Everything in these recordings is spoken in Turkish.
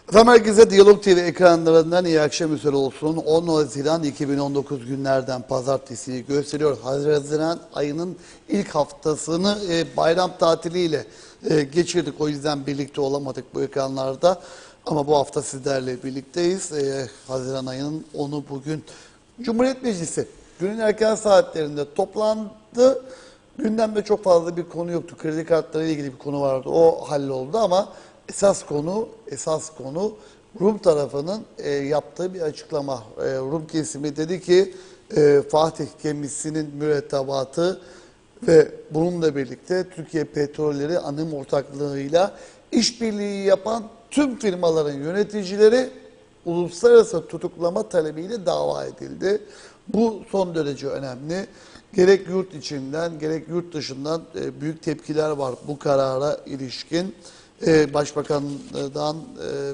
Efendim herkese Diyalog TV ekranlarından iyi akşam üzere olsun. 10 Haziran 2019 günlerden pazartesiyi gösteriyor. Haziran ayının ilk haftasını bayram tatiliyle geçirdik. O yüzden birlikte olamadık bu ekranlarda. Ama bu hafta sizlerle birlikteyiz. Haziran ayının 10'u bugün. Cumhuriyet Meclisi günün erken saatlerinde toplandı. Gündemde çok fazla bir konu yoktu. Kredi kartları ile ilgili bir konu vardı. O halloldu ama esas konu Rum tarafının yaptığı bir açıklama. Rum kesimi dedi ki Fatih gemisinin mürettebatı ve bununla birlikte Türkiye Petrolleri Anonim Ortaklığı'yla işbirliği yapan tüm firmaların yöneticileri uluslararası tutuklama talebiyle dava edildi. Bu son derece önemli. Gerek yurt içinden gerek yurt dışından büyük tepkiler var bu karara ilişkin. Başbakandan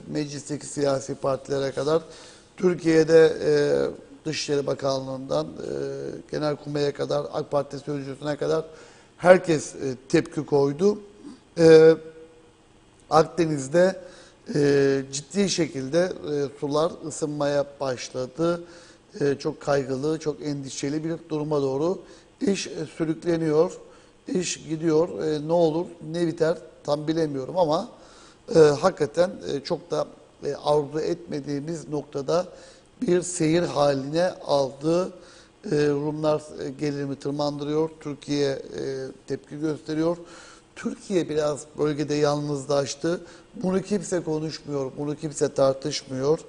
meclisteki siyasi partilere kadar Türkiye'de Dışişleri Bakanlığı'ndan Genelkurmay'a kadar AK Parti sözcüsüne kadar herkes tepki koydu. Akdeniz'de ciddi şekilde sular ısınmaya başladı. Çok kaygılı, çok endişeli bir duruma doğru iş sürükleniyor, iş gidiyor. Ne olur, ne biter tam bilemiyorum ama hakikaten çok da arzu etmediğimiz noktada bir seyir haline aldı. Rumlar gerilimi tırmandırıyor, Türkiye tepki gösteriyor. Türkiye biraz bölgede yalnızlaştı. Bunu kimse konuşmuyor, bunu kimse tartışmıyor.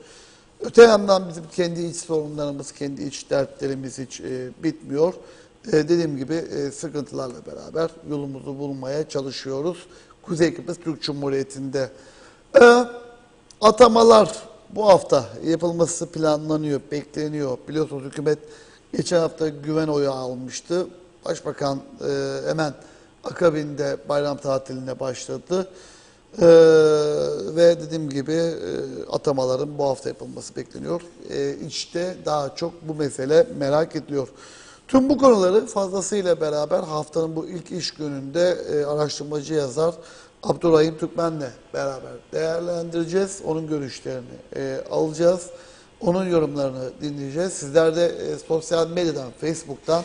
Öte yandan bizim kendi iç sorunlarımız, kendi iç dertlerimiz hiç bitmiyor. Dediğim gibi sıkıntılarla beraber yolumuzu bulmaya çalışıyoruz. Kuzey Kıbrıs Türk Cumhuriyeti'nde. Atamalar bu hafta yapılması planlanıyor, bekleniyor. Biliyorsunuz hükümet geçen hafta güven oyu almıştı. Başbakan hemen akabinde bayram tatiline başladı. Ve dediğim gibi atamaların bu hafta yapılması bekleniyor. İşte daha çok bu mesele merak ediliyor. Tüm bu konuları fazlasıyla beraber haftanın bu ilk iş gününde araştırmacı yazar Abdurrahim Türkmen'le beraber değerlendireceğiz. Onun görüşlerini alacağız. Onun yorumlarını dinleyeceğiz. Sizler de sosyal medyadan, Facebook'tan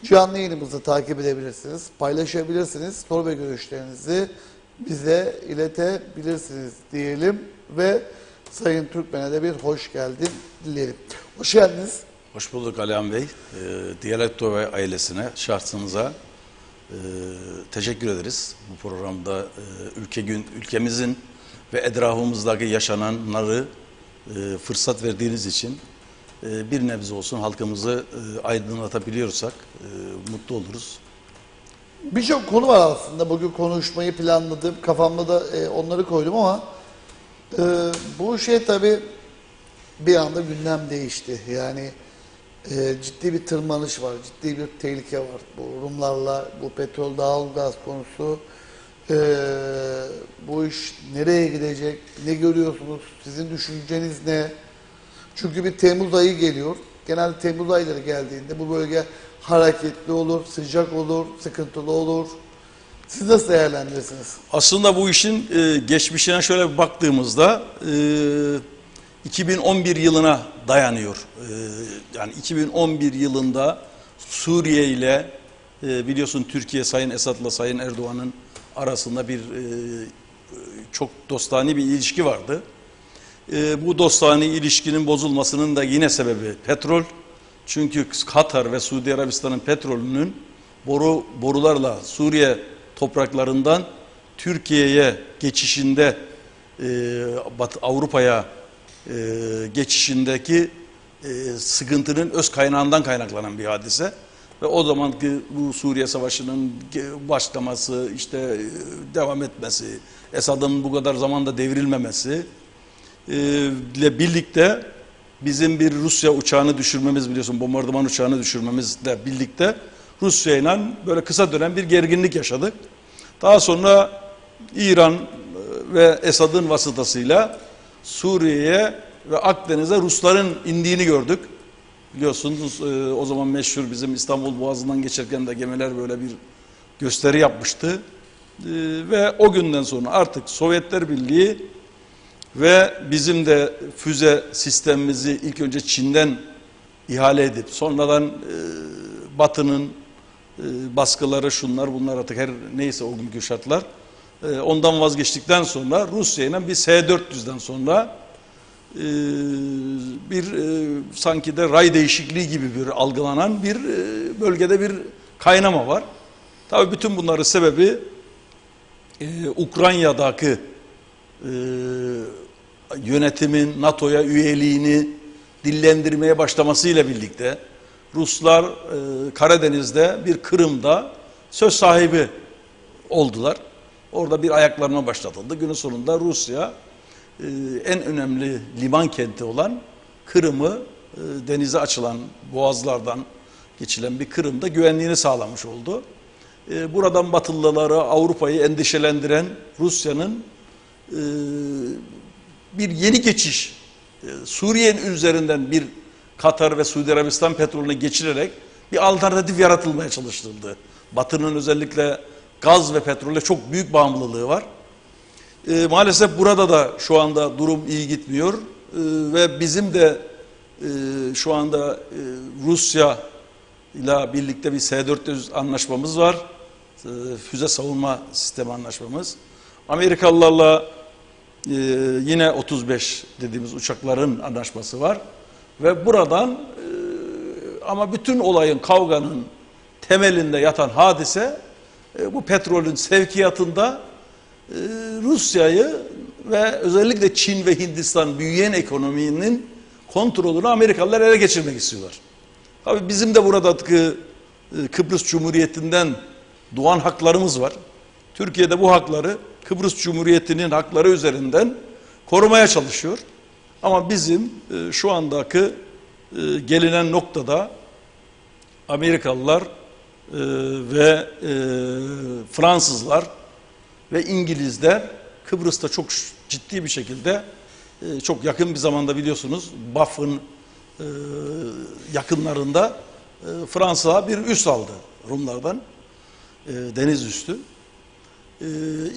canlı yayınımızı takip edebilirsiniz. Paylaşabilirsiniz. Soru ve görüşlerinizi bize iletebilirsiniz diyelim ve Sayın Türkmen'e de bir hoş geldin dileyelim. Hoş geldiniz. Hoş bulduk Alihan Bey. Diyalog TV ailesine, şahsınıza teşekkür ederiz. Bu programda ülkemizin ve etrafımızdaki yaşananları fırsat verdiğiniz için bir nebze olsun halkımızı aydınlatabiliyorsak mutlu oluruz. Birçok konu var aslında. Bugün konuşmayı planladım. Kafamda da onları koydum ama bu şey tabii bir anda gündem değişti. Yani ciddi bir tırmanış var, ciddi bir tehlike var. Bu Rumlarla, bu petrol, doğalgaz konusu, bu iş nereye gidecek, ne görüyorsunuz, sizin düşünceniz ne? Çünkü bir Temmuz ayı geliyor. Genelde Temmuz ayları geldiğinde bu bölge hareketli olur, sıcak olur, sıkıntılı olur. Siz nasıl değerlendirirsiniz? Aslında bu işin geçmişine şöyle bir baktığımızda 2011 yılına dayanıyor. Yani 2011 yılında Suriye ile biliyorsun Türkiye Sayın Esad'la Sayın Erdoğan'ın arasında bir çok dostane bir ilişki vardı. Bu dostane ilişkinin bozulmasının da yine sebebi petrol. Çünkü Katar ve Suudi Arabistan'ın petrolünün borularla Suriye topraklarından Türkiye'ye geçişinde Avrupa'ya geçişindeki sıkıntının öz kaynağından kaynaklanan bir hadise. Ve o zamanki bu Suriye Savaşı'nın başlaması, işte devam etmesi, Esad'ın bu kadar zamanda devrilmemesi ile birlikte bizim bir Rusya uçağını düşürmemiz, biliyorsun bombardıman uçağını düşürmemizle birlikte Rusya ile böyle kısa dönem bir gerginlik yaşadık. Daha sonra İran ve Esad'ın vasıtasıyla Suriye'ye ve Akdeniz'e Rusların indiğini gördük. Biliyorsunuz o zaman meşhur bizim İstanbul Boğazı'ndan geçerken de gemiler böyle bir gösteri yapmıştı. Ve o günden sonra artık Sovyetler Birliği Ve bizim de füze sistemimizi ilk önce Çin'den ihale edip sonradan Batı'nın baskıları, şunlar bunlar, artık her neyse o günkü şartlar, ondan vazgeçtikten sonra Rusya ile bir S-400'den sonra bir sanki de ray değişikliği gibi bir algılanan bir bölgede bir kaynama var. Tabii bütün bunların sebebi Ukrayna'daki yönetimin NATO'ya üyeliğini dillendirmeye başlamasıyla birlikte Ruslar Karadeniz'de bir Kırım'da söz sahibi oldular. Orada bir ayaklanma başlatıldı. Günün sonunda Rusya en önemli liman kenti olan Kırım'ı, denize açılan boğazlardan geçilen bir Kırım'da güvenliğini sağlamış oldu. Buradan Batılıları, Avrupa'yı endişelendiren Rusya'nın bir yeni geçiş, Suriye'nin üzerinden bir Katar ve Suudi Arabistan petrolüne geçirerek bir alternatif yaratılmaya çalışıldı. Batı'nın özellikle gaz ve petrole çok büyük bağımlılığı var. Maalesef burada da şu anda durum iyi gitmiyor ve bizim de şu anda Rusya ile birlikte bir S-400 anlaşmamız var. Füze savunma sistemi anlaşmamız. Amerikalılarla yine 35 dediğimiz uçakların anlaşması var. Ve buradan ama bütün olayın, kavganın temelinde yatan hadise bu petrolün sevkiyatında Rusya'yı ve özellikle Çin ve Hindistan büyüyen ekonominin kontrolünü Amerikalılar ele geçirmek istiyorlar. Tabii bizim de buradaki Kıbrıs Cumhuriyeti'nden doğan haklarımız var. Türkiye'de bu hakları Kıbrıs Cumhuriyeti'nin hakları üzerinden korumaya çalışıyor. Ama bizim şu andaki gelinen noktada Amerikalılar ve Fransızlar ve İngilizler Kıbrıs'ta çok ciddi bir şekilde çok yakın bir zamanda biliyorsunuz Baf'ın yakınlarında Fransa bir üs aldı Rumlardan, deniz üstü.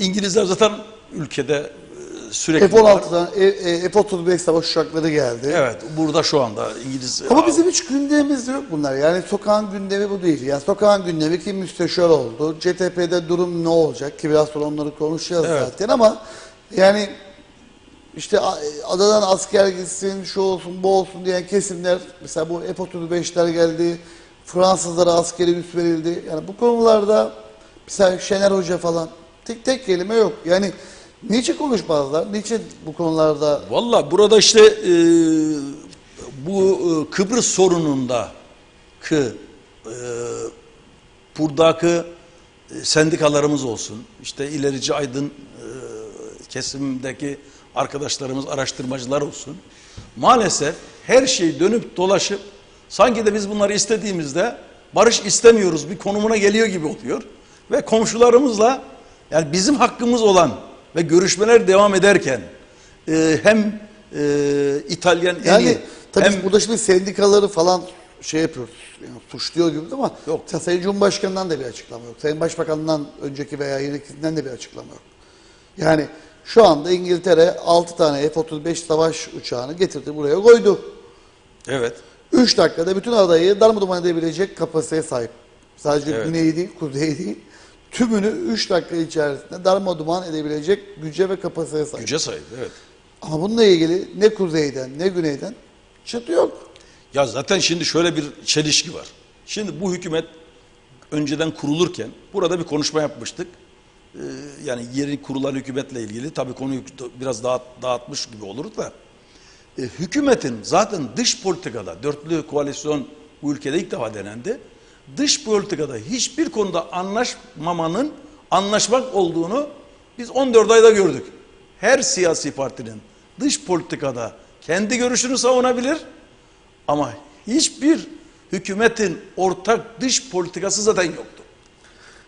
İngilizler zaten ülkede sürekli F-16'dan F-35 savaş uçakları geldi. evet, burada şu anda İngiliz... Ama bizim hiç gündemimizde yok bunlar. Yani sokağın gündemi bu değil. Yani sokağın gündemi kim müsteşar oldu, CTP'de durum ne olacak ki biraz sonra onları konuşacağız Evet. zaten ama yani işte adadan asker gitsin, şu olsun, bu olsun diyen kesimler, mesela bu F-35'ler geldi, Fransızlara askeri üs verildi. Yani bu konularda mesela Şener Hoca falan tek kelime yok. Yani niçin konuşmazlar? Niçin bu konularda? Valla burada işte bu Kıbrıs sorununda buradaki sendikalarımız olsun, işte ilerici aydın kesimdeki arkadaşlarımız, araştırmacılar olsun. Maalesef her şey dönüp dolaşıp sanki de biz bunları istediğimizde barış istemiyoruz bir konumuna geliyor gibi oluyor. Ve komşularımızla yani bizim hakkımız olan ve görüşmeler devam ederken hem İtalyan Yani tabii hem burada şimdi sendikaları falan şey yapıyoruz, yani suçluyor gibi ama Yok. Sayın Cumhurbaşkanı'ndan da bir açıklama yok. Sayın Başbakan'dan önceki veya yenisinden de bir açıklama yok. Yani şu anda İngiltere 6 tane F-35 savaş uçağını getirdi buraya koydu. evet 3 dakikada bütün adayı darmadağın edebilecek kapasiteye sahip. Sadece Evet. güneyi değil, kuzeyi değil. Tümünü 3 dakika içerisinde darmadağın edebilecek güce ve kapasiteye sahip. güce sahip, evet. Ama bununla ilgili ne kuzeyden ne güneyden çıtı yok. Ya zaten şimdi şöyle bir çelişki var. Şimdi bu hükümet önceden kurulurken burada bir konuşma yapmıştık. Yani yeni kurulan hükümetle ilgili tabii konuyu biraz dağıtmış gibi oluruz da hükümetin zaten dış politikada dörtlü koalisyon bu ülkede ilk defa denendi. Dış politikada hiçbir konuda anlaşmamanın anlaşmak olduğunu biz 14 ayda gördük. Her siyasi partinin dış politikada kendi görüşünü savunabilir ama hiçbir hükümetin ortak dış politikası zaten yoktu.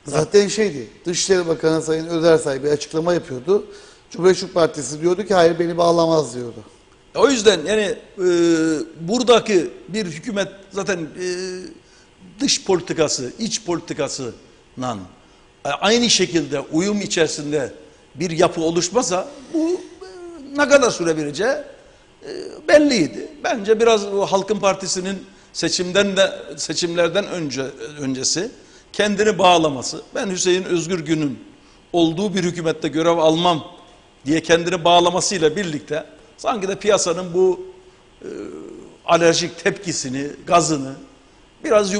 Zaten şeydi, Dışişleri Bakanı Sayın Özersay bir açıklama yapıyordu. Cumhuriyet Halk Partisi diyordu ki hayır beni bağlamaz diyordu. O yüzden yani buradaki bir hükümet zaten dış politikası, iç politikasıyla aynı şekilde uyum içerisinde bir yapı oluşmasa bu ne kadar sürebileceği belliydi. Bence biraz o Halkın Partisi'nin seçimlerden öncesi kendini bağlaması. Ben Hüseyin Özgürgün'ün olduğu bir hükümette görev almam diye kendini bağlamasıyla birlikte sanki de piyasanın bu alerjik tepkisini, gazını biraz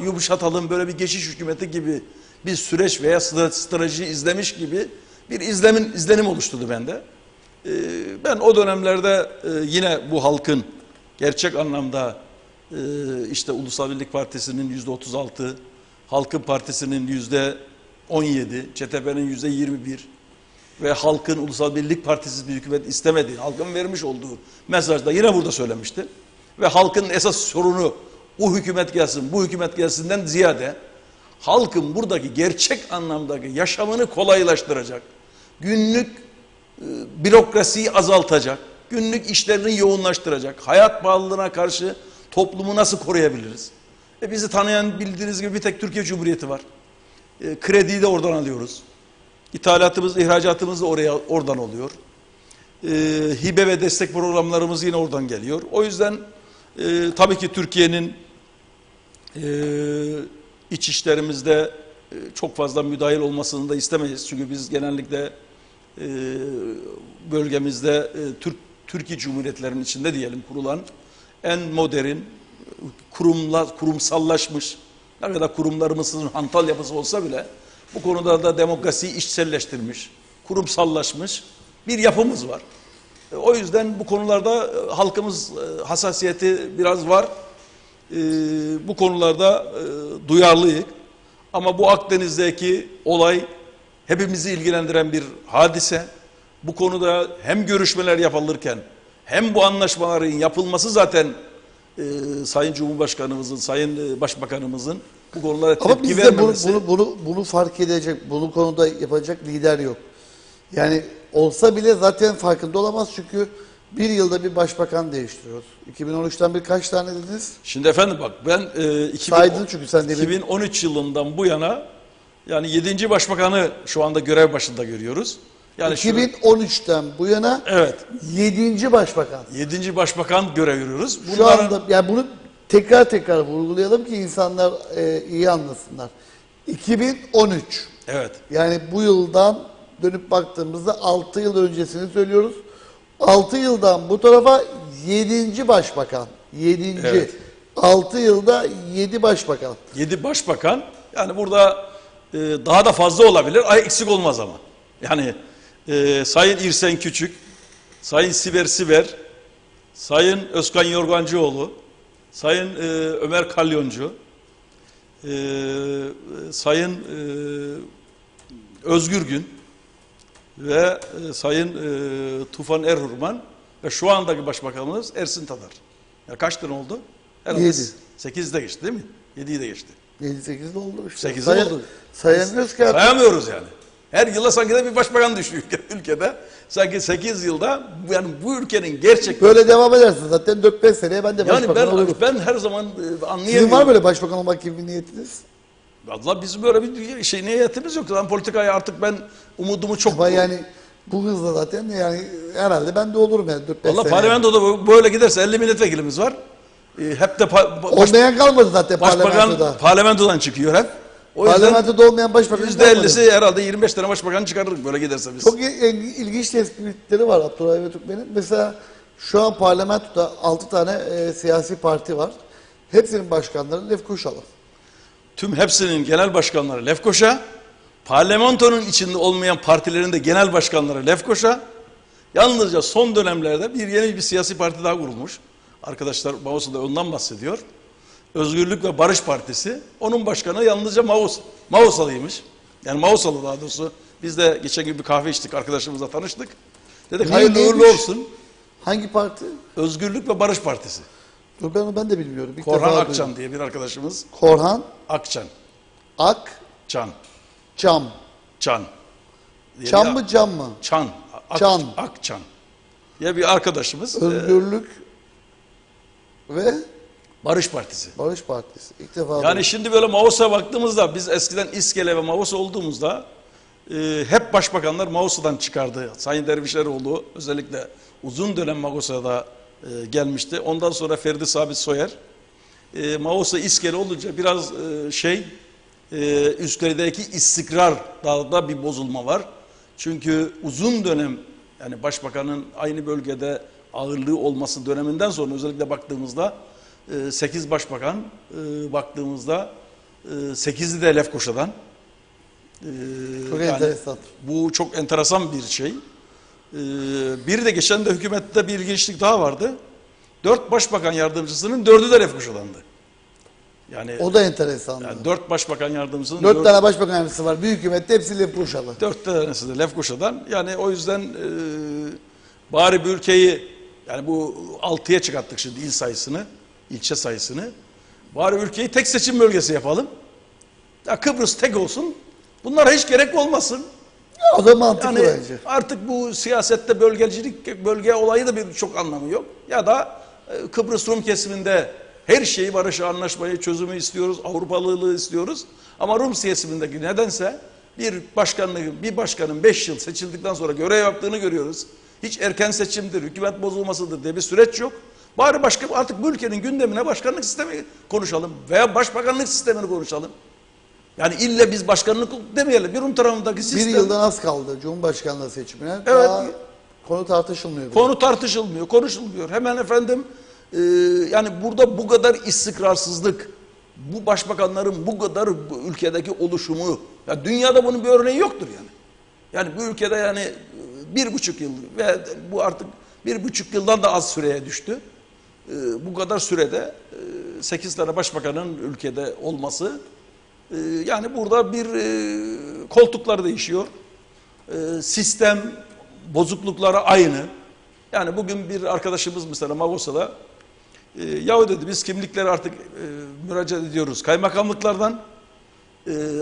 yumuşatalım, böyle bir geçiş hükümeti gibi bir süreç veya strateji izlemiş gibi bir izlenim oluşturdu bende. Ben o dönemlerde yine bu halkın gerçek anlamda işte Ulusal Birlik Partisi'nin %36, Halkın Partisi'nin %17, ÇTP'nin %21 ve halkın Ulusal Birlik Partisi bir hükümet istemediği, halkın vermiş olduğu mesajda yine burada söylemişti. Ve halkın esas sorunu bu hükümet gelsin, bu hükümet gelsinden ziyade halkın buradaki gerçek anlamdaki yaşamını kolaylaştıracak, günlük bürokrasiyi azaltacak, günlük işlerini yoğunlaştıracak, hayat pahalılığına karşı toplumu nasıl koruyabiliriz? Bizi tanıyan bildiğiniz gibi bir tek Türkiye Cumhuriyeti var. Krediyi de oradan alıyoruz. İthalatımız, ihracatımız da oradan oluyor. Hibe ve destek programlarımız yine oradan geliyor. O yüzden tabii ki Türkiye'nin iç işlerimizde çok fazla müdahil olmasını da istemeyiz. Çünkü biz genellikle bölgemizde Türkiye Cumhuriyetlerinin içinde diyelim kurulan en modern, kurumsallaşmış, ne kadar kurumlarımızın hantal yapısı olsa bile bu konuda da demokrasiyi içselleştirmiş, kurumsallaşmış bir yapımız var. O yüzden bu konularda halkımız hassasiyeti biraz var. Bu konularda duyarlıyız. Ama bu Akdeniz'deki olay hepimizi ilgilendiren bir hadise. Bu konuda hem görüşmeler yapılırken hem bu anlaşmaların yapılması zaten Sayın Cumhurbaşkanımızın, Sayın Başbakanımızın bu konulara Ama tepki bizde vermemesi. bunu fark edecek, bunu konuda yapacak lider yok. Yani olsa bile zaten farkında olamaz çünkü bir yılda bir başbakan değiştiriyoruz. 2013'ten bir kaç tane dediniz? Şimdi efendim bak ben Saydın çünkü sen demin. 2013 yılından bu yana yani 7. başbakanı şu anda görev başında görüyoruz. Yani 2013'ten bu yana evet 7. başbakan. 7. başbakan görev görüyoruz. Şu anda yani bunu tekrar vurgulayalım ki insanlar iyi anlasınlar. 2013. Evet. Yani bu yıldan dönüp baktığımızda 6 yıl öncesini söylüyoruz. 6 yıldan bu tarafa 7. başbakan. 7. Evet. 6 yılda 7 başbakan. 7 başbakan yani burada daha da fazla olabilir. Ay eksik olmaz ama. Yani Sayın İrsen Küçük, Sayın Siver, Sayın Özkan Yorgancıoğlu, Sayın Ömer Kalyoncu, Sayın Özgürgün ve Sayın Tufan Erhurman ve şu andaki başbakanımız Ersin Tatar. Ya kaç tane oldu? Herhalde 7. 8'de geçti değil mi? 7'yi de geçti. 7-8'de oldu işte. 8'de oldu. Sayamıyoruz ki artık. Sayamıyoruz yani. Her yılda sanki de bir başbakan düşüyor ülkede. Sanki 8 yılda yani bu ülkenin gerçek Böyle devam edersin zaten 4-5 seneye ben de başbakan yani olurum. ben her zaman anlayamıyorum. Sizin var böyle başbakan olmak gibi bir niyetiniz? Vallahi bizim böyle bir niyetimiz yok. Zaten politikaya artık ben umudumu çok... Ama yani bu hızla zaten yani herhalde ben de olurum yani 4-5 Vallahi seneye. parlamentoda böyle giderse 50 milletvekilimiz var. Hep de Olmayan kalmadı zaten parlamentoda. başbakan parlamentodan çıkıyor hep. O yüzden Parlamentoda olmayan başbakan kalmadı. %50'si herhalde 25 tane başbakan çıkarırız böyle giderse biz. Çok ilginç tespitleri var Abdullah Ötükmen'in. Mesela şu an parlamentoda 6 tane siyasi parti var. Hepsinin başkanları Lefkoşalı. Tüm hepsinin genel başkanları Lefkoşa, parlamentonun içinde olmayan partilerin de genel başkanları Lefkoşa. Yalnızca son dönemlerde yeni bir siyasi parti daha kurulmuş. Arkadaşlar Mausa da ondan bahsediyor. Özgürlük ve Barış Partisi. Onun başkanı yalnızca Mausalıymış. Yani Mausalı daha doğrusu. Biz de geçen gün bir kahve içtik, arkadaşımızla tanıştık. Dedik hayırlı uğurlu olsun. Hangi parti? Özgürlük ve Barış Partisi. Dur ben de bilmiyorum. İlk Korhan defa Akçan duydum. diye bir arkadaşımız. Korhan Akçan. Çam. Çan. diye Çam bir- mı cam mı? Çan. Çan. Akçan. diye bir arkadaşımız. Özgürlük ve Barış Partisi. Barış Partisi. İlk defa Yani şimdi böyle Mausa baktığımızda biz eskiden İskele ve Mausa olduğumuzda hep başbakanlar Mausa'dan çıkardı. Sayın Dervişeroğlu özellikle uzun dönem Mausa'da gelmişti. Ondan sonra Ferdi Sabit Soyer. Mausa İskele olunca biraz Üsküdar'daki istikrarda bir bozulma var. Çünkü uzun dönem yani başbakanın aynı bölgede ağırlığı olması döneminden sonra özellikle baktığımızda 8 başbakan baktığımızda 8'i de Lefkoşa'dan. Çok Yani enteresan. bu çok enteresan bir şey. Bir de geçen de hükümette bir ilginçlik daha vardı. 4 başbakan yardımcısının 4'ü de Lefkoşa'dandı. Yani, O da enteresan. yani 4 başbakan yardımcısının 4 tane başbakan yardımcısı var. Büyük hükümette hepsi Lefkoşalı. 4 tanesi de Lefkoşa'dan. Yani o yüzden bari bu ülkeyi yani bu 6'ya çıkarttık şimdi il sayısını, ilçe sayısını. Bari ülkeyi tek seçim bölgesi yapalım. Ya Kıbrıs tek olsun. Bunlara hiç gerek olmasın. O da mantıklı Yani bence. artık bu siyasette bölgecilik, bölge olayı da bir çok anlamı yok. Ya da Kıbrıs Rum kesiminde her şeyi barışı, anlaşmayı, çözümü istiyoruz, Avrupalılığı istiyoruz. Ama Rum kesimindeki nedense bir başkanın 5 yıl seçildikten sonra görev yaptığını görüyoruz. Hiç erken seçimdir, hükümet bozulmasıdır diye bir süreç yok. Bari artık bu ülkenin gündemine başkanlık sistemi konuşalım veya başbakanlık sistemini konuşalım. Yani ille biz başkanlık demeyelim. Bir Rum tarafındaki sistem. Bir yıldan az kaldı Cumhurbaşkanlığı seçimine. Evet. Daha konu tartışılmıyor. Konu tartışılmıyor, konuşulmuyor. Hemen efendim yani burada bu kadar istikrarsızlık, bu başbakanların bu kadar bu ülkedeki oluşumu, ya dünyada bunun bir örneği yoktur yani. Yani bu ülkede yani 1,5 yıl ve bu artık 1,5 yıldan da az süreye düştü. Bu kadar sürede 8 tane başbakanın ülkede olması yani burada bir koltuklar değişiyor. Sistem bozuklukları aynı. Yani bugün bir arkadaşımız mesela Magosa'da yahu dedi biz kimlikleri artık müracaat ediyoruz kaymakamlıklardan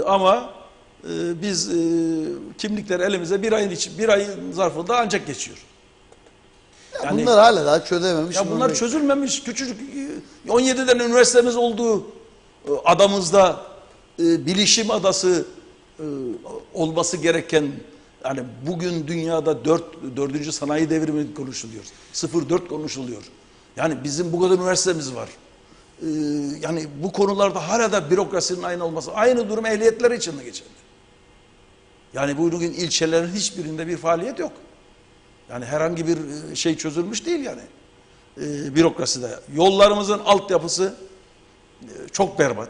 ama biz kimlikleri elimize bir ayın zarfında ancak geçiyor. Yani bunlar hala daha çözememiş. Ya bunlar çözülmemiş. Küçücük 17'den üniversitemiz olduğu adamızda bilişim adası olması gereken yani bugün dünyada 4. sanayi devrimi konuşuluyor. 04 konuşuluyor. Yani bizim bu kadar üniversitemiz var. Yani bu konularda hala da bürokrasinin aynı olması. Aynı durum ehliyetler için de geçerli. Yani bugün ilçelerin hiçbirinde bir faaliyet yok. Yani herhangi bir şey çözülmüş değil yani. Bürokraside. Yollarımızın altyapısı çok berbat.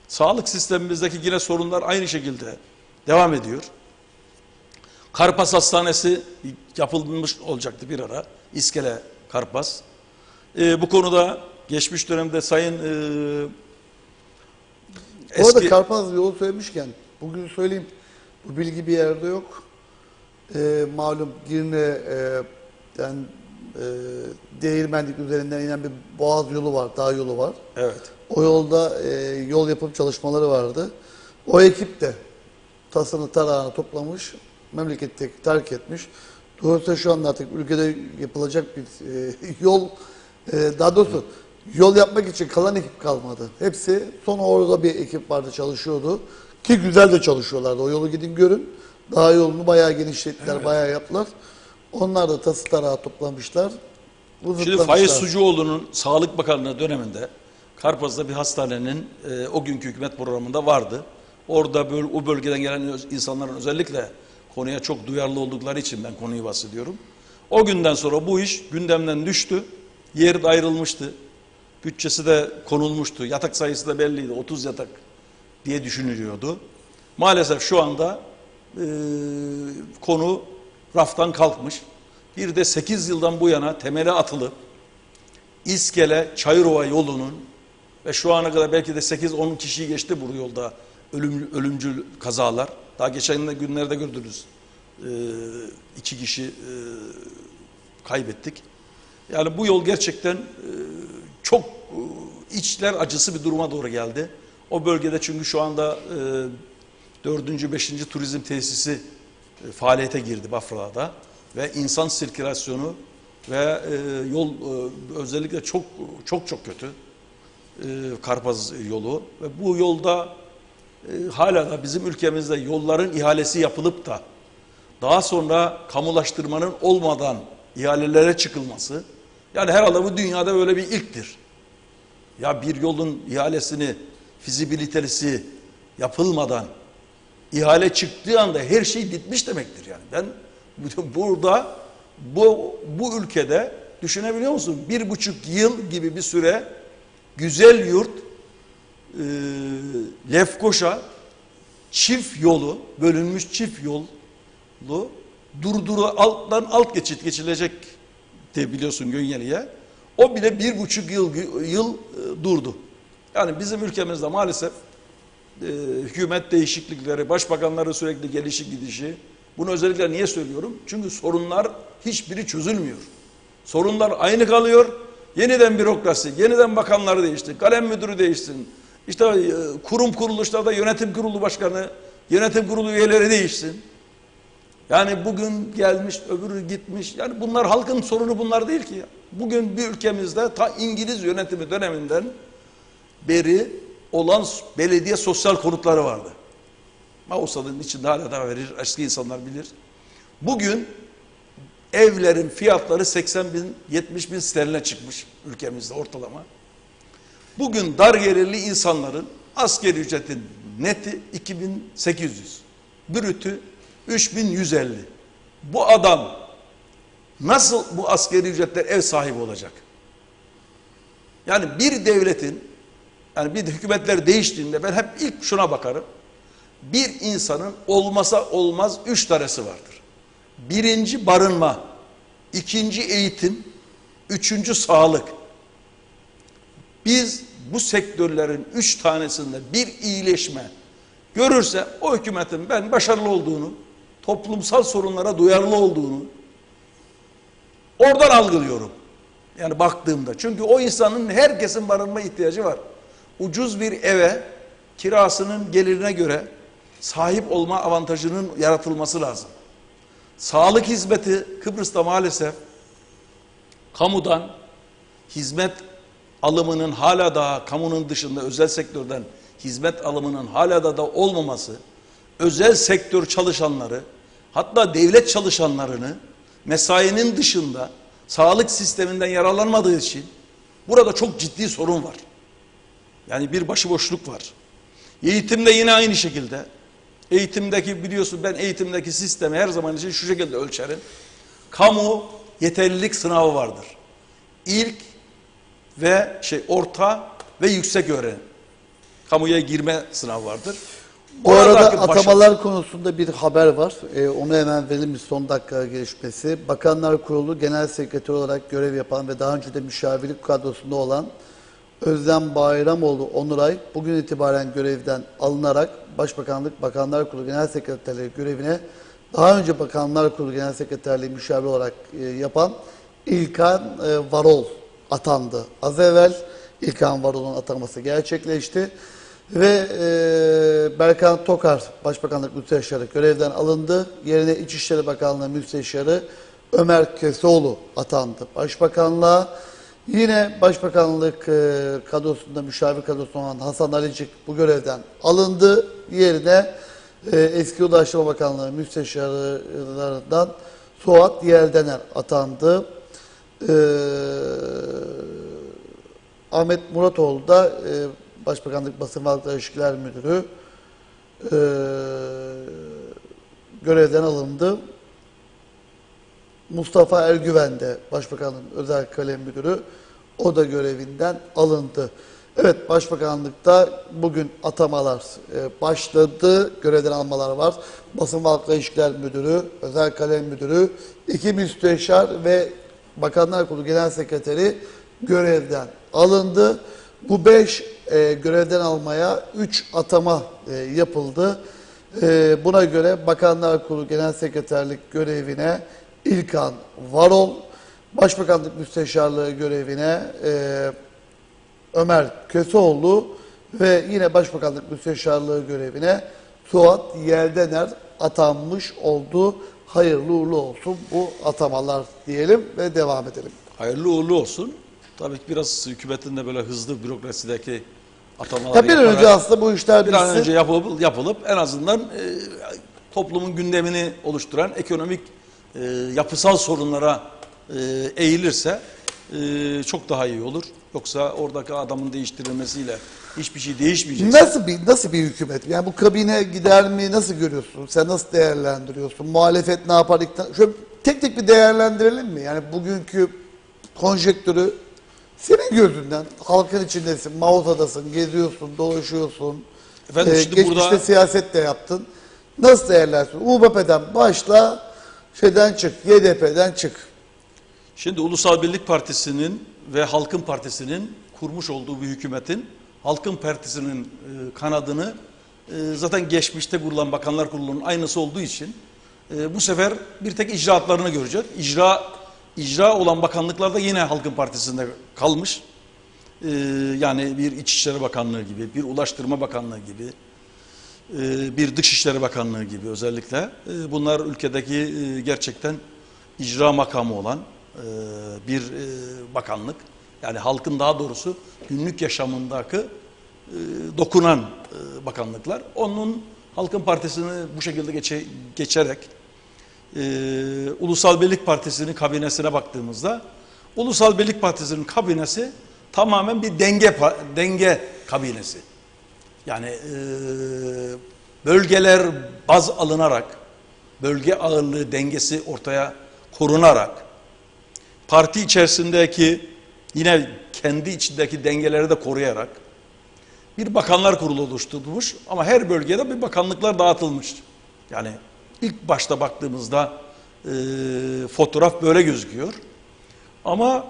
Sağlık sistemimizdeki yine sorunlar aynı şekilde devam ediyor. Karpas Hastanesi yapılmış olacaktı bir ara. İskele Karpas. Bu konuda geçmiş dönemde Sayın Bu arada Karpaz yolu söylemişken bugün söyleyeyim bu bilgi bir yerde yok. Malum Girne'den Değirmenlik üzerinden inen bir boğaz yolu var, dağ yolu var. Evet. O yolda yol yapım çalışmaları vardı. O ekip de tasını tarağını toplamış, memleketi terk etmiş. Dolayısıyla şu anda artık ülkede yapılacak bir yol, daha doğrusu yol yapmak için kalan ekip kalmadı. Hepsi sonra orada bir ekip vardı çalışıyordu. Ki güzel de çalışıyorlardı. O yolu gidin görün. Dağ yolunu bayağı genişlettiler, Evet. bayağı yaptılar. Onlar da tası tarağı toplamışlar. Şimdi Uzatlamışlar. Faiz Sucuoğlu'nun Sağlık Bakanlığı döneminde Karpaz'da bir hastanenin o günkü hükümet programında vardı. Orada o bölgeden gelen insanların özellikle konuya çok duyarlı oldukları için ben konuyu bahsediyorum. O günden sonra bu iş gündemden düştü. Yeri de ayrılmıştı. Bütçesi de konulmuştu. Yatak sayısı da belliydi. 30 yatak diye düşünülüyordu. Maalesef şu anda konu raftan kalkmış. Bir de 8 yıldan bu yana temeli atılıp İskele Çayırova yolunun ve şu ana kadar belki de 8-10 kişiyi geçti bu yolda ölümcül kazalar. Daha geçen günlerde gördünüz. 2 kişi kaybettik. Yani bu yol gerçekten çok içler acısı bir duruma doğru geldi. O bölgede çünkü şu anda 4. 5. turizm tesisi faaliyete girdi Bafra'da ve insan sirkülasyonu ve yol özellikle çok kötü Karpaz yolu ve bu yolda hala da bizim ülkemizde yolların ihalesi yapılıp da daha sonra kamulaştırmanın olmadan ihalelere çıkılması, yani herhalde bu dünyada öyle bir ilktir. Ya bir yolun ihalesini, fizibilitesi yapılmadan ihale çıktığı anda her şey bitmiş demektir yani. Ben burada bu ülkede düşünebiliyor musun? 1,5 yıl gibi bir süre güzel yurt, Lefkoşa çift yolu, bölünmüş çift yolu alttan alt geçit geçilecek de biliyorsun Gönyeli'ye. O bile 1,5 yıl durdu. Yani bizim ülkemizde maalesef hükümet değişiklikleri, başbakanları sürekli gelişi gidişi. Bunu özellikle niye söylüyorum? Çünkü sorunlar hiçbiri çözülmüyor. Sorunlar aynı kalıyor. Yeniden bürokrasi, yeniden bakanları değişti, kalem müdürü değişsin. İşte kurum kuruluşlarda yönetim kurulu başkanı, yönetim kurulu üyeleri değişsin. Yani bugün gelmiş, öbürü gitmiş. Yani bunlar halkın sorunu bunlar değil ki. Bugün bir ülkemizde ta İngiliz yönetimi döneminden beri olan belediye sosyal konutları vardı. Mausa'nın içinde hala da verir, eski insanlar bilir. Bugün evlerin fiyatları 80 bin, 70 bin sterline çıkmış ülkemizde ortalama. Bugün dar gelirli insanların asgari ücretin neti 2800, brütü 3150. Bu adam nasıl bu asgari ücretler ev sahibi olacak? Yani bir devletin, yani bir hükümetler değiştiğinde ben hep ilk şuna bakarım. Bir insanın olmasa olmaz 3 tanesi vardır. Birinci barınma, ikinci eğitim, üçüncü sağlık. Biz bu sektörlerin 3 tanesinde bir iyileşme görürse o hükümetin ben başarılı olduğunu, toplumsal sorunlara duyarlı olduğunu oradan algılıyorum. Yani baktığımda. Çünkü o insanın herkesin barınma ihtiyacı var. Ucuz bir eve kirasının gelirine göre sahip olma avantajının yaratılması lazım. Sağlık hizmeti Kıbrıs'ta maalesef kamudan hizmet alımının hala daha kamunun dışında özel sektörden hizmet alımının hala da olmaması, özel sektör çalışanları hatta devlet çalışanlarını mesainin dışında sağlık sisteminden yararlanmadığı için burada çok ciddi sorun var. Yani bir başıboşluk var. Eğitimde yine aynı şekilde. Eğitimdeki biliyorsun ben eğitimdeki sistemi her zaman için şu şekilde ölçerim. Kamu yeterlilik sınavı vardır. İlk ve orta ve yüksek öğrenim. Kamuya girme sınavı vardır. Bu arada atamalar konusunda bir haber var. Onu hemen verelim, bir son dakika gelişmesi. Bakanlar Kurulu Genel Sekreteri olarak görev yapan ve daha önce de müşavirlik kadrosunda olan Özlem Bayramoğlu Onuray bugün itibaren görevden alınarak Başbakanlık Bakanlar Kurulu Genel Sekreterliği görevine daha önce Bakanlar Kurulu Genel Sekreterliği müşavir olarak yapan İlkan Varol atandı. Az evvel İlkan Varol'un atanması gerçekleşti. Ve Berkan Tokar Başbakanlık Müsteşarı görevden alındı. Yerine İçişleri Bakanlığı Müsteşarı Ömer Kesoğlu atandı Başbakanlığa. Yine Başbakanlık kadrosunda müşavir kadrosunda olan Hasan Alicik bu görevden alındı. Yerine eski Ulaştırma Bakanlığı Müsteşarlarından Suat Yeldener atandı. Ahmet Muratoğlu da Başbakanlık Basın ve Halkla İlişkiler Müdürü görevden alındı. Mustafa Ergüven de Başbakanlığın Özel Kalem Müdürü, o da görevinden alındı. Evet, Başbakanlıkta bugün atamalar başladı, görevden almalar var. Basın ve Halkla İlişkiler Müdürü, Özel Kalem Müdürü, 2 müsteşar ve Bakanlar Kurulu Genel Sekreteri görevden alındı. Bu 5 görevden almaya 3 atama yapıldı. Buna göre Bakanlar Kurulu Genel Sekreterlik görevine İlkan Varol, Başbakanlık Müsteşarlığı görevine Ömer Köseoğlu ve yine Başbakanlık Müsteşarlığı görevine Suat Yeldener atanmış oldu. Hayırlı uğurlu olsun bu atamalar diyelim ve devam edelim. Hayırlı uğurlu olsun. Tabii ki biraz hükümetin de böyle hızlı bürokrasideki atamalar Bir an önce aslında bu işler bir an bitsin. önce yapılıp en azından toplumun gündemini oluşturan ekonomik yapısal sorunlara eğilirse çok daha iyi olur. Yoksa oradaki adamın değiştirilmesiyle hiçbir şey değişmeyecek. Nasıl bir hükümet? Yani bu kabine gider mi? Nasıl görüyorsun? Sen nasıl değerlendiriyorsun? Muhalefet ne yapar? Şöyle tek tek bir değerlendirelim mi? Yani bugünkü konjektürü senin gözünden, halkın içindesin, mağazadasın, geziyorsun, dolaşıyorsun. Efendim şimdi Geçmişte burada siyaset de yaptın. Nasıl değerlendiriyorsun? UBP'den başla, YDP'den çık. şimdi Ulusal Birlik Partisi'nin ve Halkın Partisi'nin kurmuş olduğu bir hükümetin Halkın Partisi'nin kanadını zaten geçmişte kurulan Bakanlar Kurulu'nun aynısı olduğu için bu sefer bir tek icraatlarını görecek. İcra olan bakanlıklar da yine Halkın Partisi'nde kalmış. Yani bir İçişleri Bakanlığı gibi, bir Ulaştırma Bakanlığı gibi, bir Dışişleri Bakanlığı gibi özellikle. Bunlar ülkedeki gerçekten icra makamı olan bir bakanlık. Yani halkın daha doğrusu günlük yaşamındaki dokunan bakanlıklar. Onun Halkın Partisi'ni bu şekilde geçerek Ulusal Birlik Partisi'nin kabinesine baktığımızda Ulusal Birlik Partisi'nin kabinesi tamamen bir denge kabinesi. Yani bölgeler baz alınarak, bölge ağırlığı dengesi ortaya korunarak, parti içerisindeki yine kendi içindeki dengeleri de koruyarak bir bakanlar kurulu oluşturulmuş ama her bölgede bir bakanlıklar dağıtılmış. Yani ilk başta baktığımızda fotoğraf böyle gözüküyor. Ama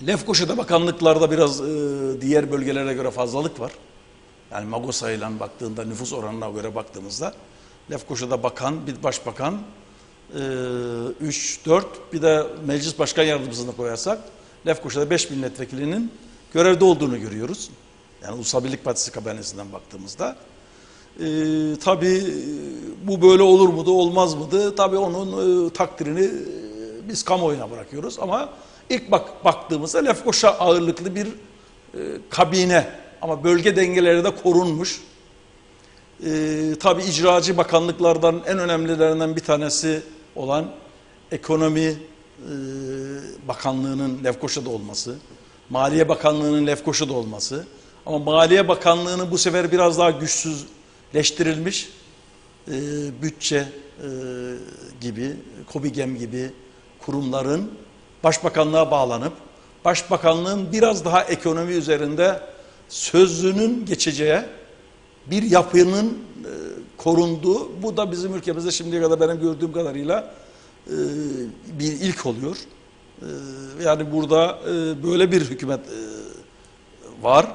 Lefkoşa'da bakanlıklarda biraz diğer bölgelere göre fazlalık var. Yani Magosa ile baktığında nüfus oranına göre baktığımızda Lefkoşa'da bakan, bir başbakan, 3-4 bir de meclis başkan yardımcısını koyarsak Lefkoşa'da 5 milletvekilinin görevde olduğunu görüyoruz. Yani Ulusal Birlik Partisi kabinesinden baktığımızda. Tabii bu böyle olur muydu, olmaz mıydı? Tabii onun takdirini biz kamuoyuna bırakıyoruz ama ilk baktığımızda Lefkoşa ağırlıklı bir kabine ama bölge dengeleri de korunmuş. Tabii icracı bakanlıklardan en önemlilerinden bir tanesi olan Ekonomi Bakanlığı'nın Lefkoşa'da olması, Maliye Bakanlığı'nın Lefkoşa'da olması ama Maliye Bakanlığı'nın bu sefer biraz daha güçsüzleştirilmiş bütçe gibi, KOBİGEM gibi kurumların Başbakanlığa bağlanıp Başbakanlığın biraz daha ekonomi üzerinde sözünün geçeceği bir yapının korunduğu, bu da bizim ülkemizde şimdiye kadar benim gördüğüm kadarıyla bir ilk oluyor. Yani burada böyle bir hükümet var.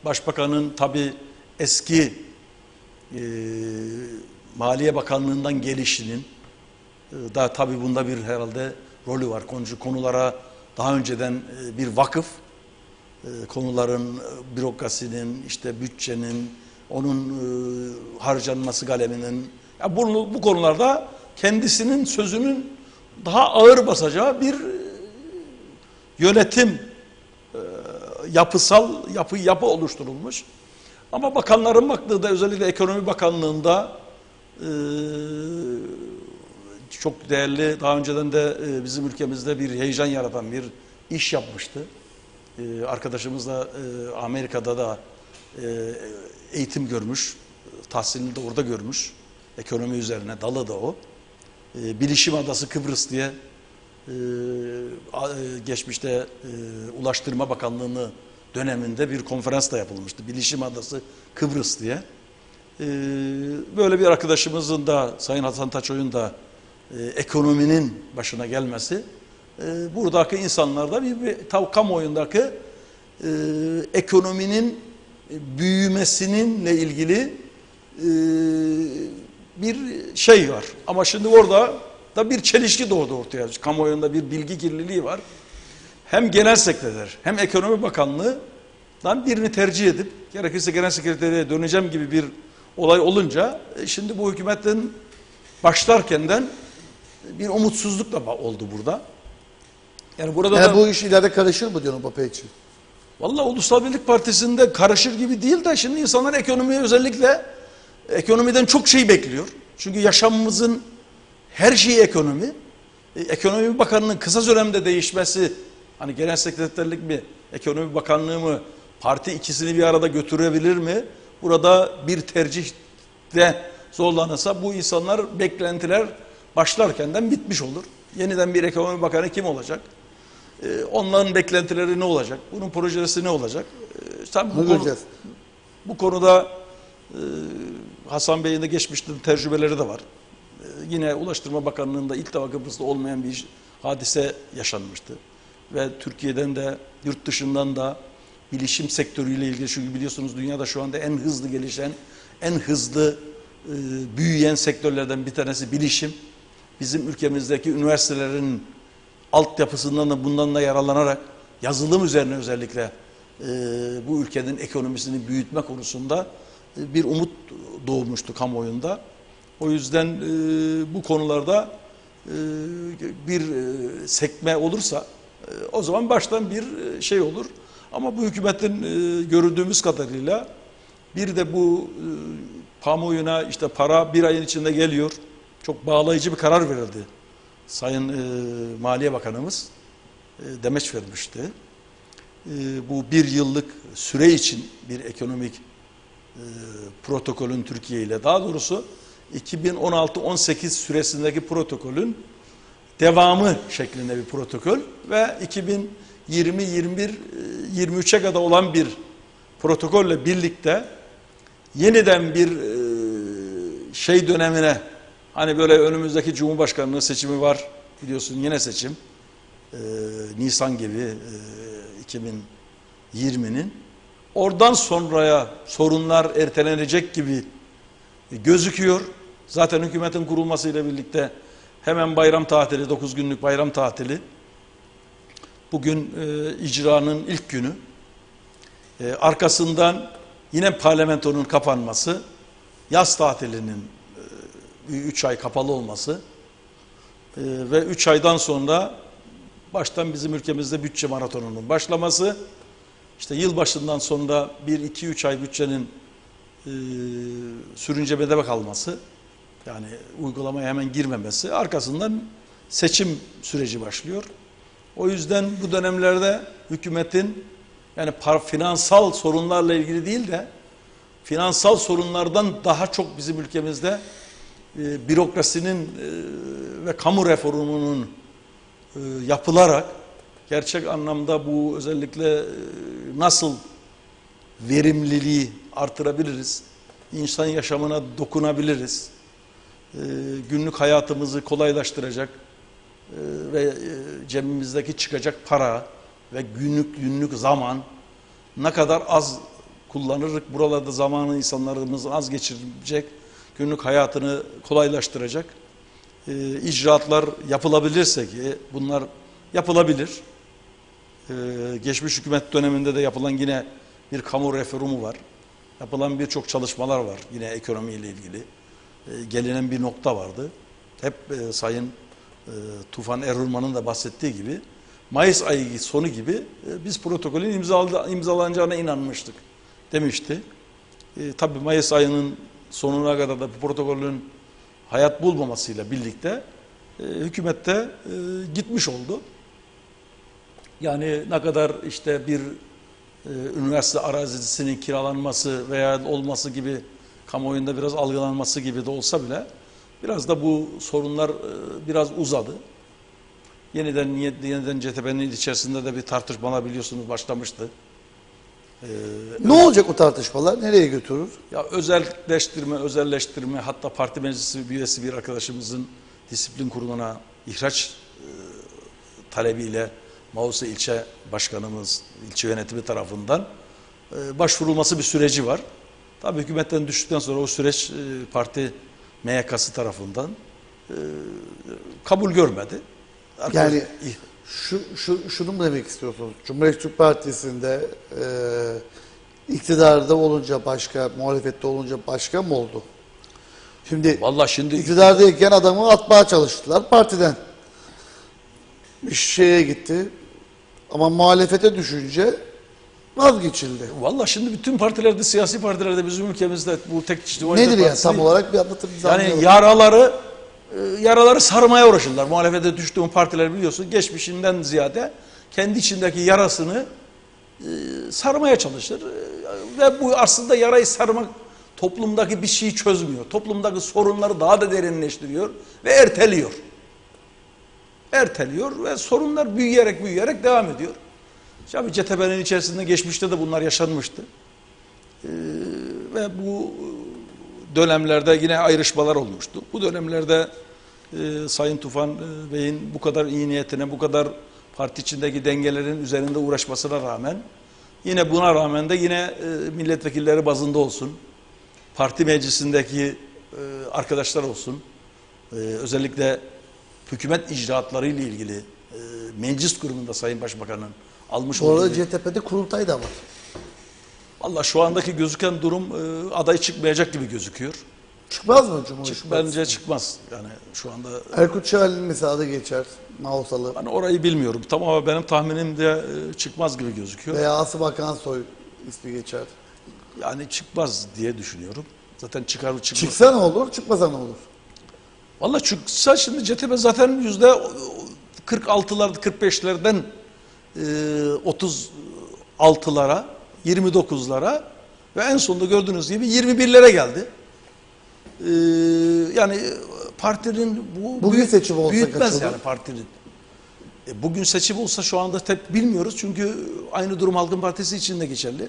Başbakanın tabii eski Maliye Bakanlığı'ndan gelişinin da tabii bunda bir herhalde rolü var. Konulara daha önceden bir vakıf, konuların bürokrasinin, işte bütçenin, onun harcanması kaleminin, ya bu konularda kendisinin sözünün daha ağır basacağı bir yönetim yapı oluşturulmuş. Ama bakanların baktığı da özellikle Ekonomi Bakanlığı'nda çok değerli, daha önceden de bizim ülkemizde bir heyecan yaratan bir iş yapmıştı. Arkadaşımız da Amerika'da da eğitim görmüş, tahsilini de orada görmüş. Ekonomi üzerine dalı da o. Bilişim Adası Kıbrıs diye geçmişte Ulaştırma Bakanlığı'nı döneminde bir konferans da yapılmıştı. Bilişim Adası Kıbrıs diye. Böyle bir arkadaşımızın da Sayın Hasan Taçoy'un da ekonominin başına gelmesi buradaki insanlarda bir kamuoyundaki ekonominin büyümesininle ilgili bir şey var. Ama şimdi orada da bir çelişki doğdu ortaya. Kamuoyunda bir bilgi kirliliği var. Hem genel sekreter hem ekonomi bakanlığından birini tercih edip gerekirse genel sekreteriye döneceğim gibi bir olay olunca şimdi bu hükümetin başlarkenden bir umutsuzluk da oldu burada. Yani burada Yani da bu iş ileride karışır mı diyorsun Bape için? Vallahi Ulusal Birlik Partisi'nde karışır gibi değil de şimdi insanlar ekonomiye özellikle ekonomiden çok şey bekliyor. Çünkü yaşamımızın her şeyi ekonomi. Ekonomi Bakanı'nın kısa dönemde değişmesi, hani genel sekreterlik mi, ekonomi bakanlığı mı, parti ikisini bir arada götürebilir mi? Burada bir tercihte zorlanırsa bu insanlar beklentiler başlarkenden bitmiş olur. Yeniden bir ekonomi bakanı kim olacak? Onların beklentileri ne olacak? Bunun projesi ne olacak? Tabii bu konuda Hasan Bey'in de geçmişte tecrübeleri de var. Yine Ulaştırma Bakanlığı'nda ilk defa Kıbrıs'ta olmayan bir hadise yaşanmıştı. Ve Türkiye'den de yurt dışından da bilişim sektörüyle ilgili, çünkü biliyorsunuz dünyada şu anda en hızlı gelişen, en hızlı büyüyen sektörlerden bir tanesi bilişim. Bizim ülkemizdeki üniversitelerin altyapısından da bundan da yararlanarak yazılım üzerine özellikle bu ülkenin ekonomisini büyütme konusunda bir umut doğmuştu kamuoyunda. O yüzden bu konularda bir sekme olursa o zaman baştan bir şey olur. Ama bu hükümetin gördüğümüz kadarıyla bir de bu kamuoyuna işte para bir ayın içinde geliyor. Çok bağlayıcı bir karar verildi. Sayın Maliye Bakanımız demeç vermişti. Bu bir yıllık süre için bir ekonomik protokolün Türkiye ile, daha doğrusu 2016-18 süresindeki protokolün devamı şeklinde bir protokol ve 2020-21-23'e kadar olan bir protokolle birlikte yeniden bir şey dönemine, hani böyle önümüzdeki Cumhurbaşkanlığı seçimi var biliyorsun, yine seçim Nisan gibi 2020'nin oradan sonraya sorunlar ertelenecek gibi gözüküyor. Zaten hükümetin kurulmasıyla birlikte hemen bayram tatili, 9 günlük bayram tatili. Bugün icranın ilk günü. Arkasından yine parlamentonun kapanması, yaz tatilinin 3 ay kapalı olması ve 3 aydan sonra baştan bizim ülkemizde bütçe maratonunun başlaması, işte yılbaşından sonra 1-2-3 ay bütçenin sürüncemede kalması, yani uygulamaya hemen girmemesi, arkasından seçim süreci başlıyor. O yüzden bu dönemlerde hükümetin yani finansal sorunlarla ilgili değil de finansal sorunlardan daha çok bizim ülkemizde bürokrasinin ve kamu reformunun yapılarak gerçek anlamda bu özellikle nasıl verimliliği artırabiliriz, insan yaşamına dokunabiliriz, günlük hayatımızı kolaylaştıracak ve cebimizdeki çıkacak para ve günlük zaman ne kadar az kullanırık, buralarda zamanı insanlarımız az geçirecek, günlük hayatını kolaylaştıracak icraatlar yapılabilirse, ki bunlar yapılabilir. Geçmiş hükümet döneminde de yapılan yine bir kamu reformu var. Yapılan birçok çalışmalar var yine ekonomiyle ilgili. Gelinen bir nokta vardı. Hep Sayın Tufan Erurman'ın da bahsettiği gibi Mayıs ayı sonu gibi biz protokolün imzalanacağına inanmıştık demişti. Tabii Mayıs ayının sonuna kadar da protokolün hayat bulmamasıyla birlikte hükümette gitmiş oldu. Yani ne kadar işte bir üniversite arazisinin kiralanması veya olması gibi kamuoyunda biraz algılanması gibi de olsa bile biraz da bu sorunlar biraz uzadı. Yeniden CTP'nin içerisinde de bir tartışmalar biliyorsunuz başlamıştı. Ne olacak o tartışmalar? Nereye götürür? Ya özelleştirme, hatta parti meclisi üyesi bir arkadaşımızın disiplin kuruluna ihraç talebiyle Mausa ilçe başkanımız, ilçe yönetimi tarafından başvurulması bir süreci var. Tabii hükümetten düştükten sonra o süreç parti MYK'sı tarafından kabul görmedi. Yani şunu mu demek istiyorsunuz? Cumhuriyet Türk Partisi'nde iktidarda olunca başka, muhalefette olunca başka mı oldu? Şimdi iktidardayken adamı atmaya çalıştılar partiden. Bir şeye gitti. Ama muhalefete düşünce vazgeçildi. Vallahi şimdi bütün partilerde, siyasi partilerde bizim ülkemizde bu tek kişilik Nedir yani partisi tam değil. olarak bir anlatır bize Yani anlayalım. yaraları sarmaya uğraşırlar. Muhalefete düştüğüm partiler biliyorsun geçmişinden ziyade kendi içindeki yarasını sarmaya çalışır. Ve bu aslında yarayı sarmak toplumdaki bir şeyi çözmüyor. Toplumdaki sorunları daha da derinleştiriyor ve erteliyor. Erteliyor ve sorunlar büyüyerek devam ediyor. Tabii CTP'nin içerisinde geçmişte de bunlar yaşanmıştı. Ve bu dönemlerde yine ayrışmalar olmuştu. Bu dönemlerde Sayın Tufan Bey'in bu kadar iyi niyetine, bu kadar parti içindeki dengelerin üzerinde uğraşmasına rağmen, yine buna rağmen de yine milletvekilleri bazında olsun, parti meclisindeki arkadaşlar olsun, özellikle hükümet icraatları ile ilgili meclis grubunda Sayın Başbakan'ın almış Bu olduğu... arada CTP'de kurultay da var. Valla şu andaki gözüken durum aday çıkmayacak gibi gözüküyor. Çıkmaz mı Cumhurbaşkanı? Bence çıkmaz. Yani şu anda Erkut Şahin'in mesela adı geçer. Mausalı. ben orayı bilmiyorum. Tamam ama benim tahminim de çıkmaz gibi gözüküyor. Veya Asım Akansoy ismi geçer. Yani çıkmaz diye düşünüyorum. Zaten çıkar çıkmaz. Çıksa ne olur, çıkmasa ne olur? Valla çıksa şimdi CTP zaten %46'lar 45'lerden 36'lara 29'lara ve en sonunda gördüğünüz gibi 21'lere geldi. Yani partinin Bugün seçim olsa büyütmez kaç olur? yani partinin. Bugün seçim olsa şu anda tek bilmiyoruz çünkü aynı durum Halkın Partisi için de geçerli.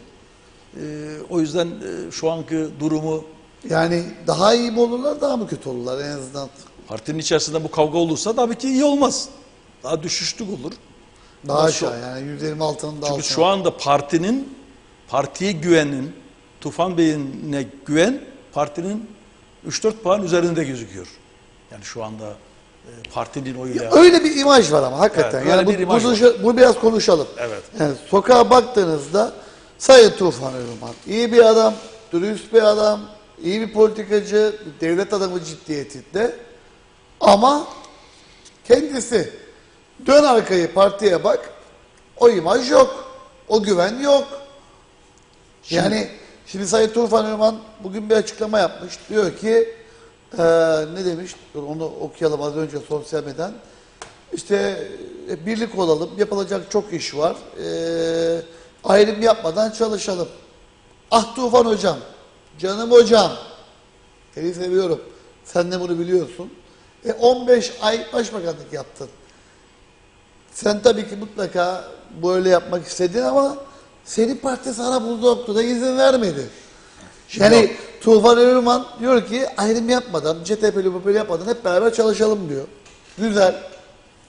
O yüzden şu anki durumu Yani daha iyi mi olurlar, daha mı kötü olurlar en azından? partinin içerisinde bu kavga olursa tabii ki iyi olmaz. Daha düşüşlük olur. Daha Ama aşağı yani 126'nın daha Çünkü altına. şu anda partiye güvenin, Tufan Bey'ine güven partinin 3-4 puan üzerinde gözüküyor. Yani şu anda partinin oyuyla. Öyle bir imaj var ama hakikaten. Evet, yani öyle bir imaj bu biraz konuşalım. Evet. Yani sokağa baktığınızda Sayın Tufan Özman iyi bir adam, dürüst bir adam, iyi bir politikacı, bir devlet adamı ciddiyetinde. Ama kendisi dön arkayı partiye bak, o imaj yok, o güven yok. Yani şimdi Sayın Tufan Özman bugün bir açıklama yapmış. Diyor ki ne demiş? Dur, onu okuyalım az önce sosyal medyadan. İşte birlik olalım, yapılacak çok iş var. Ayrım yapmadan çalışalım. Ah Tufan hocam, canım hocam, seni seviyorum. Sen de bunu biliyorsun. 15 ay başbakanlık yaptın. Sen tabii ki mutlaka böyle yapmak istedin ama senin parti sana bu noktada izin vermedi. Tufan Özman diyor ki ayrım yapmadan, CTP'li böyle yapmadan hep beraber çalışalım diyor. Güzel.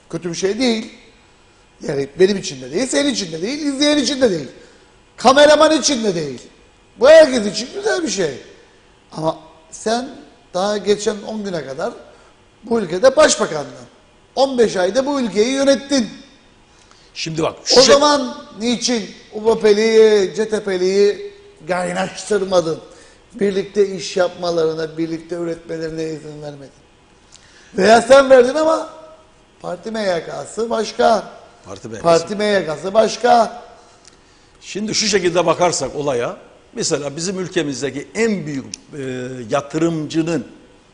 Kötü bir şey değil. Yani benim için de değil, senin için de değil, izleyen için de değil. Kameraman için de değil. Bu herkes için güzel bir şey. Ama sen daha geçen 10 güne kadar bu ülkede başbakandın. 15 ayda bu ülkeyi yönettin. Şimdi bak O zaman niçin UBP'liyi, CTP'liyi kaynaştırmadın? Birlikte iş yapmalarına, birlikte üretmelerine izin vermedin. Veya sen verdin ama parti MYK'sı başka. Parti MYK'sı başka. Şimdi şu şekilde bakarsak olaya, mesela bizim ülkemizdeki en büyük yatırımcının,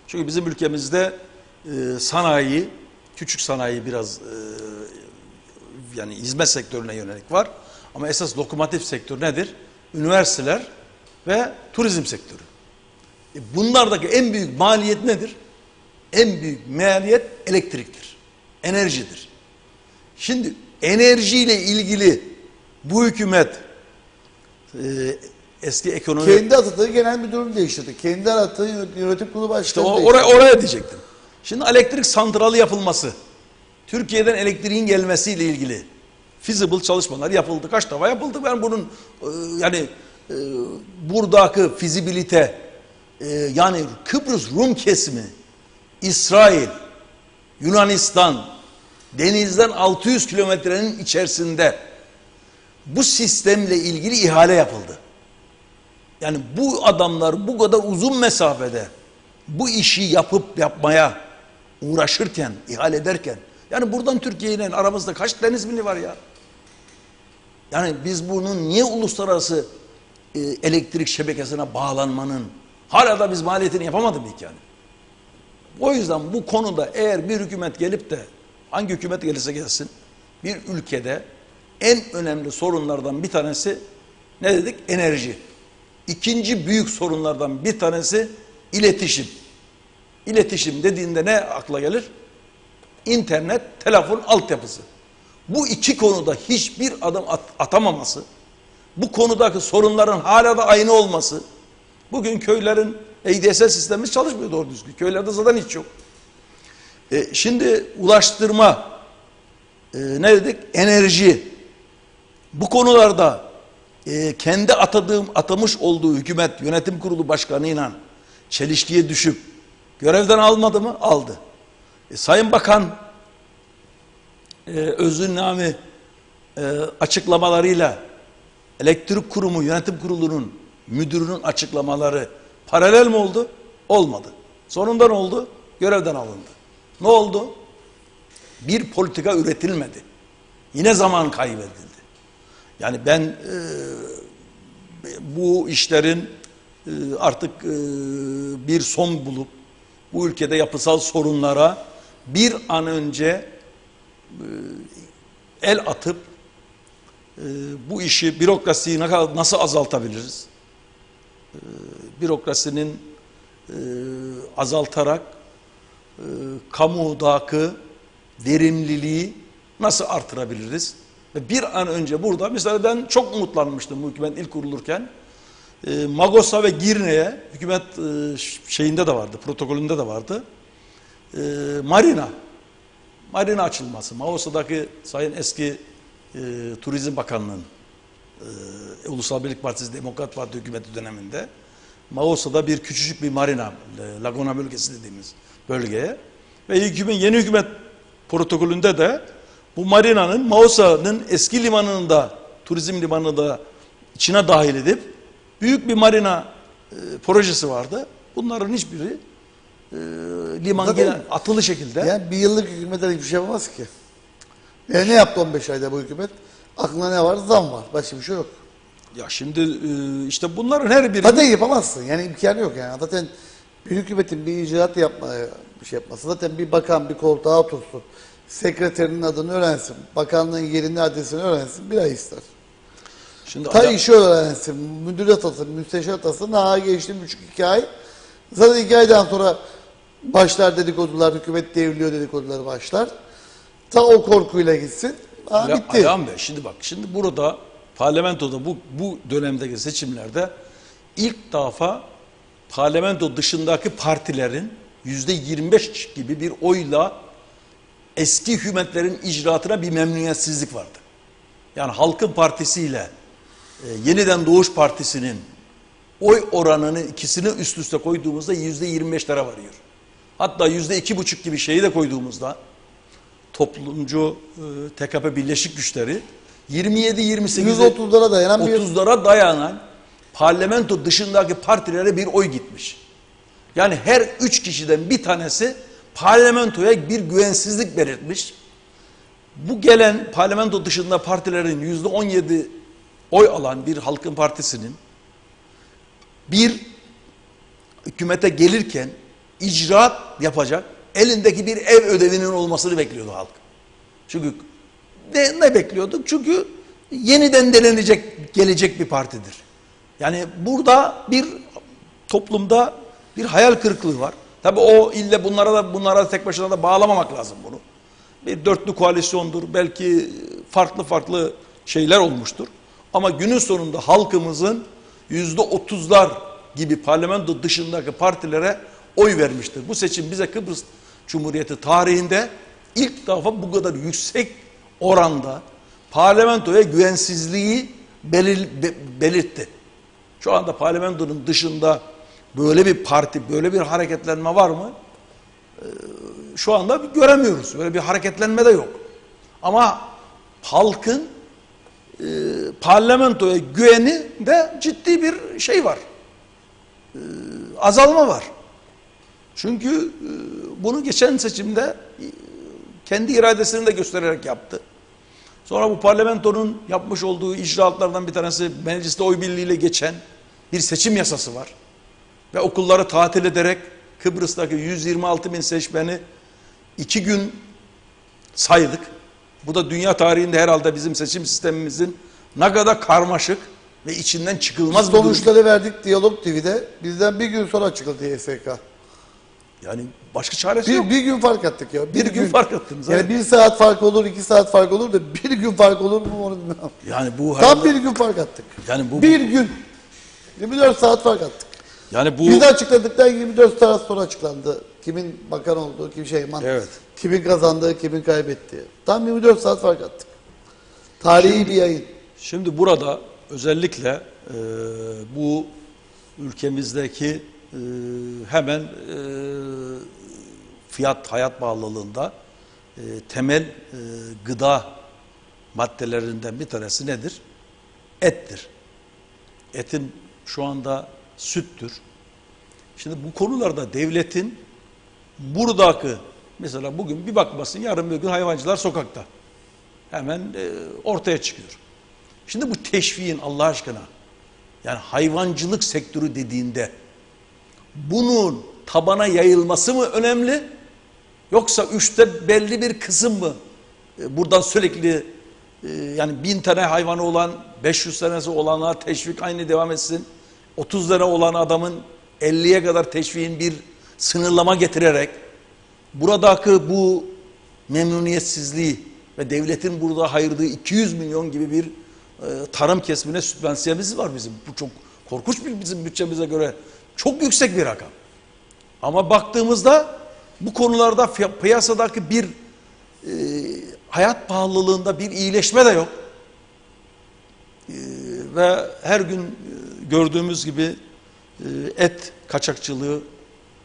çünkü bizim ülkemizde sanayi, küçük sanayi biraz yani hizmet sektörüne yönelik var. Ama esas lokomotif sektör nedir? Üniversiteler ve turizm sektörü. Bunlardaki en büyük maliyet nedir? En büyük maliyet elektriktir, enerjidir. Şimdi enerjiyle ilgili bu hükümet eski ekonomi... Kendi atadığı genel müdürünü değiştirdi. Kendi atadığı yönetim kurulu başkanı değiştirdi. Oraya diyecektim. Şimdi elektrik santralı yapılması, Türkiye'den elektriğin gelmesiyle ilgili feasible çalışmalar yapıldı. Kaç defa yapıldı? Ben bunun buradaki fizibilite yani Kıbrıs Rum kesimi, İsrail, Yunanistan, denizden 600 kilometrenin içerisinde bu sistemle ilgili ihale yapıldı. Yani bu adamlar bu kadar uzun mesafede bu işi yapmaya uğraşırken, ihale ederken, yani buradan Türkiye ile aramızda kaç deniz mili var ya? Yani biz bunun niye uluslararası elektrik şebekesine bağlanmanın hala da biz maliyetini yapamadık ilk yani. O yüzden bu konuda eğer bir hükümet gelip de hangi hükümet gelirse gelsin bir ülkede en önemli sorunlardan bir tanesi ne dedik? Enerji. İkinci büyük sorunlardan bir tanesi iletişim. İletişim dediğinde ne akla gelir? İnternet, telefon altyapısı. Bu iki konuda hiçbir adım atamaması, bu konudaki sorunların hala da aynı olması, bugün köylerin ADSL sistemimiz çalışmıyor doğru düzgün. Köylerde zaten hiç yok. Şimdi ulaştırma, ne dedik? Enerji. Bu konularda kendi atamış olduğu hükümet yönetim kurulu başkanıyla çelişkiye düşüp görevden almadı mı? Aldı. Sayın Bakan özünname açıklamalarıyla elektrik kurumu yönetim kurulunun müdürünün açıklamaları paralel mi oldu? Olmadı. Sonunda ne oldu? Görevden alındı. Ne oldu? Bir politika üretilmedi. Yine zaman kaybedildi. Yani ben bu işlerin artık bir son bulup bu ülkede yapısal sorunlara bir an önce el atıp bu işi, bürokrasiyi nasıl azaltabiliriz? Bürokrasinin azaltarak kamudaki verimliliği nasıl artırabiliriz? Ve bir an önce burada mesela ben çok umutlanmıştım bu hükümet ilk kurulurken. Magos'a ve Girne'ye hükümet şeyinde de vardı, protokolünde de vardı. Marina açılması. Magos'taki Sayın eski Turizm Bakanlığı'nın Ulusal Birlik Partisi Demokrat Parti hükümeti döneminde Magos'ta bir küçücük bir marina, Laguna bölgesi dediğimiz bölgeye ve yeni hükümet protokolünde de bu marinanın Mausa'nın eski limanını da turizm limanını da içine dahil edip büyük bir marina projesi vardı. Bunların hiçbiri liman gelen atılı şekilde. Yani bir yıllık hükümetten hiçbir şey yapamaz ki. Ne yaptı 15 ayda bu hükümet? Aklına ne var? Zam var. Başka bir şey yok. Ya şimdi işte bunların her biri... Zaten yapamazsın. Yani imkanı yok yani. Zaten bir hükümetin bir icraat bir şey yapması. Zaten bir bakan bir koltuğa otursun. Sekreterinin adını öğrensin. Bakanlığın yerini adresini öğrensin. Bir ay ister. Şimdi işi öğrensin. Müdür atasın, müsteşar atasın. Geçti 1,5-2 ay. Zaten 2 aydan sonra başlar dedikodular. Hükümet devriliyor dedikoduları başlar. Ta o korkuyla gitsin. Bitti. Ayhan Bey şimdi bak. Şimdi burada parlamentoda bu dönemdeki seçimlerde ilk defa parlamento dışındaki partilerin %25 gibi bir oyla eski hükümetlerin icraatına bir memnuniyetsizlik vardı. Yani Halkın Partisi ile Yeniden Doğuş Partisi'nin oy oranını ikisini üst üste koyduğumuzda %25'lere varıyor. Hatta %2,5 gibi şeyi de koyduğumuzda toplumcu TKP Birleşik Güçleri 27-28'e 30'lara dayanan parlamento dışındaki partilere bir oy gitmiş. Yani her 3 kişiden bir tanesi parlamentoya bir güvensizlik belirtmiş. Bu gelen parlamento dışında partilerin %17 oy alan bir Halkın Partisi'nin bir hükümete gelirken icraat yapacak elindeki bir ev ödevinin olmasını bekliyordu halk. Çünkü ne bekliyorduk? Çünkü yeniden gelecek bir partidir. Yani burada bir toplumda bir hayal kırıklığı var. Tabii o ille bunlara tek başına da bağlamamak lazım bunu. Bir dörtlü koalisyondur. Belki farklı şeyler olmuştur. Ama günün sonunda halkımızın %30'lar gibi parlamento dışındaki partilere oy vermiştir. Bu seçim bize Kıbrıs Cumhuriyeti tarihinde ilk defa bu kadar yüksek oranda parlamentoya güvensizliği belirtti. Şu anda parlamentonun dışında böyle bir parti, böyle bir hareketlenme var mı? Şu anda göremiyoruz. Böyle bir hareketlenme de yok. Ama halkın parlamentoya güveni de ciddi bir şey var. Azalma var. Çünkü bunu geçen seçimde kendi iradesini de göstererek yaptı. Sonra bu parlamentonun yapmış olduğu icraatlardan bir tanesi mecliste oy birliğiyle geçen bir seçim yasası var. Ve okulları tatil ederek Kıbrıs'taki 126 bin seçmeni 2 gün saydık. Bu da dünya tarihinde herhalde bizim seçim sistemimizin ne kadar karmaşık ve içinden çıkılmaz bir durum. Sonuçları verdik Diyalog TV'de. Bizden bir gün sonra çıkıldı YSK. Yani başka çaresi yok. Bir gün fark attık ya. Bir gün fark attınız. Yani evet. 1 saat fark olur, 2 saat fark olur da bir gün fark olur mu onu bilmem. Yani bu Tam herhalde- bir gün fark attık. yani bu Bir gün. 24 saat fark attık. yani bu Biz de açıkladıktan 24 saat sonra açıklandı. Kimin bakan olduğu, Evet. kimin kazandığı, kimin kaybettiği. Tam 24 saat fark attık. Tarihi bir yayın. Şimdi burada özellikle bu ülkemizdeki hemen fiyat hayat pahalılığında temel gıda maddelerinden bir tanesi nedir? Ettir. Etin şu anda süttür. Şimdi bu konularda devletin buradaki mesela bugün bir bakmasın yarın bir gün hayvancılar sokakta. Hemen ortaya çıkıyor. Şimdi bu teşviğin Allah aşkına yani hayvancılık sektörü dediğinde bunun tabana yayılması mı önemli? Yoksa üçte belli bir kısım mı? Buradan sürekli yani 1000 tane hayvanı olan 500 tanesi olana teşvik aynı devam etsin. 30 tane olan adamın 50'ye kadar teşviğin bir sınırlama getirerek buradaki bu memnuniyetsizliği ve devletin burada ayırdığı 200 milyon gibi bir tarım kesimine sübvansiyonumuz var bizim. Bu çok korkunç bir bizim bütçemize göre çok yüksek bir rakam. Ama baktığımızda bu konularda piyasadaki bir hayat pahalılığında bir iyileşme de yok. Ve her gün gördüğümüz gibi et kaçakçılığı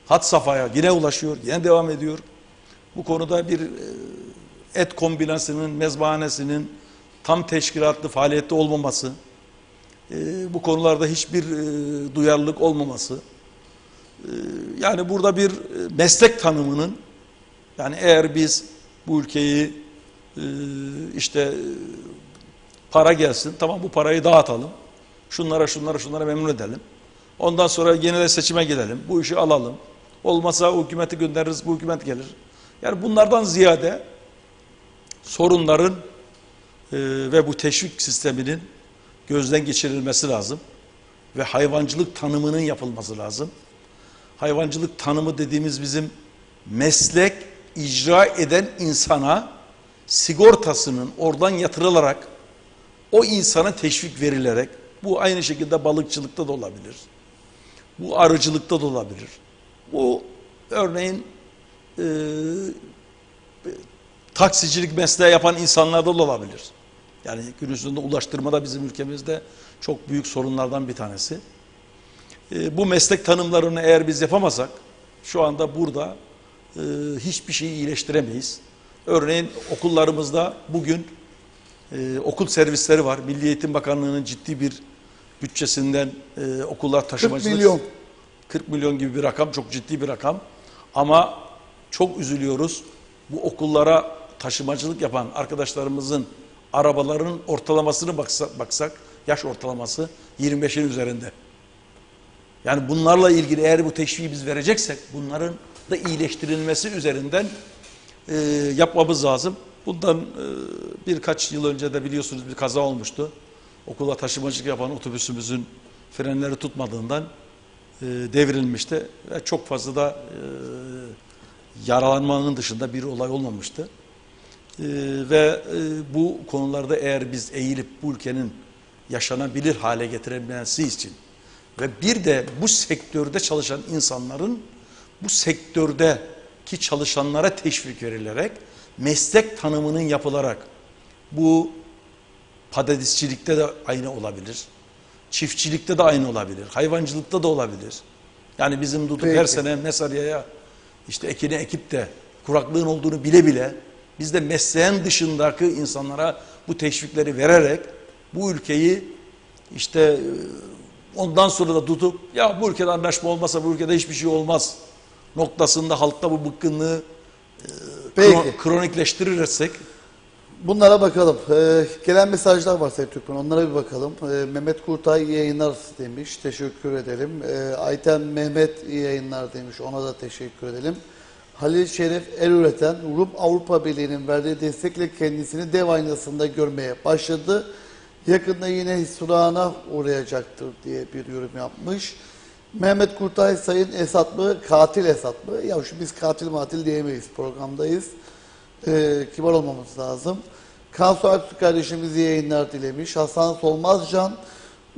had safhaya yine ulaşıyor, yine devam ediyor. Bu konuda bir et kombinasyonunun, mezbahanesinin tam teşkilatlı faaliyette olmaması, bu konularda hiçbir duyarlılık olmaması, yani burada bir meslek tanımının, yani eğer biz bu ülkeyi işte para gelsin, tamam bu parayı dağıtalım, şunlara memnun edelim. Ondan sonra yeniden seçime gidelim, bu işi alalım. Olmasa o hükümeti göndeririz, bu hükümet gelir. Yani bunlardan ziyade sorunların ve bu teşvik sisteminin gözden geçirilmesi lazım. Ve hayvancılık tanımının yapılması lazım. Hayvancılık tanımı dediğimiz bizim meslek icra eden insana sigortasının oradan yatırılarak o insana teşvik verilerek, bu aynı şekilde balıkçılıkta da olabilir. Bu arıcılıkta da olabilir. Bu örneğin taksicilik mesleği yapan insanlarda da olabilir. Yani gün sonunda ulaştırmada bizim ülkemizde çok büyük sorunlardan bir tanesi. Bu meslek tanımlarını eğer biz yapamasak şu anda burada hiçbir şeyi iyileştiremeyiz. Örneğin okullarımızda bugün okul servisleri var. Milli Eğitim Bakanlığı'nın ciddi bir bütçesinden okullar taşımacılık. 40 milyon. 40 milyon gibi bir rakam, çok ciddi bir rakam. Ama çok üzülüyoruz. Bu okullara taşımacılık yapan arkadaşlarımızın arabaların ortalamasını baksak yaş ortalaması 25'in üzerinde. Yani bunlarla ilgili eğer bu teşviği biz vereceksek bunların da iyileştirilmesi üzerinden yapmamız lazım. Bundan birkaç yıl önce de biliyorsunuz bir kaza olmuştu. Okula taşımacılık yapan otobüsümüzün frenleri tutmadığından devrilmişti. Ve çok fazla da yaralanmanın dışında bir olay olmamıştı. Ve bu konularda eğer biz eğilip bu ülkenin yaşanabilir hale getirebilmesi için ve bir de bu sektörde çalışan insanların bu sektördeki çalışanlara teşvik verilerek meslek tanımının yapılarak bu patatesçilikte de aynı olabilir. Çiftçilikte de aynı olabilir. Hayvancılıkta da olabilir. Yani bizim tutup her sene Mesarya'ya işte ekini ekip de kuraklığın olduğunu bile bile biz de mesleğin dışındaki insanlara bu teşvikleri vererek bu ülkeyi işte ondan sonra da tutup ya bu ülkede anlaşma olmasa bu ülkede hiçbir şey olmaz noktasında halkta bu bıkkınlığı kronikleştirirsek Bunlara bakalım. Gelen mesajlar var Sayın Türkmen. Onlara bir bakalım. Mehmet Kurtay iyi yayınlar demiş. Teşekkür edelim. Ayten Mehmet iyi yayınlar demiş. Ona da teşekkür edelim. Halil Şerif El Üreten, Rum Avrupa Birliği'nin verdiği destekle kendisini dev aynasında görmeye başladı. Yakında yine hüsrana uğrayacaktır diye bir yorum yapmış. Mehmet Kurtay, Sayın Esat mı, katil Esat mı? Ya şu biz katil matil diyemeyiz, programdayız. Kibar olmamız lazım. Kansu Aksu kardeşimiz iyi yayınlar dilemiş. Hasan Solmazcan,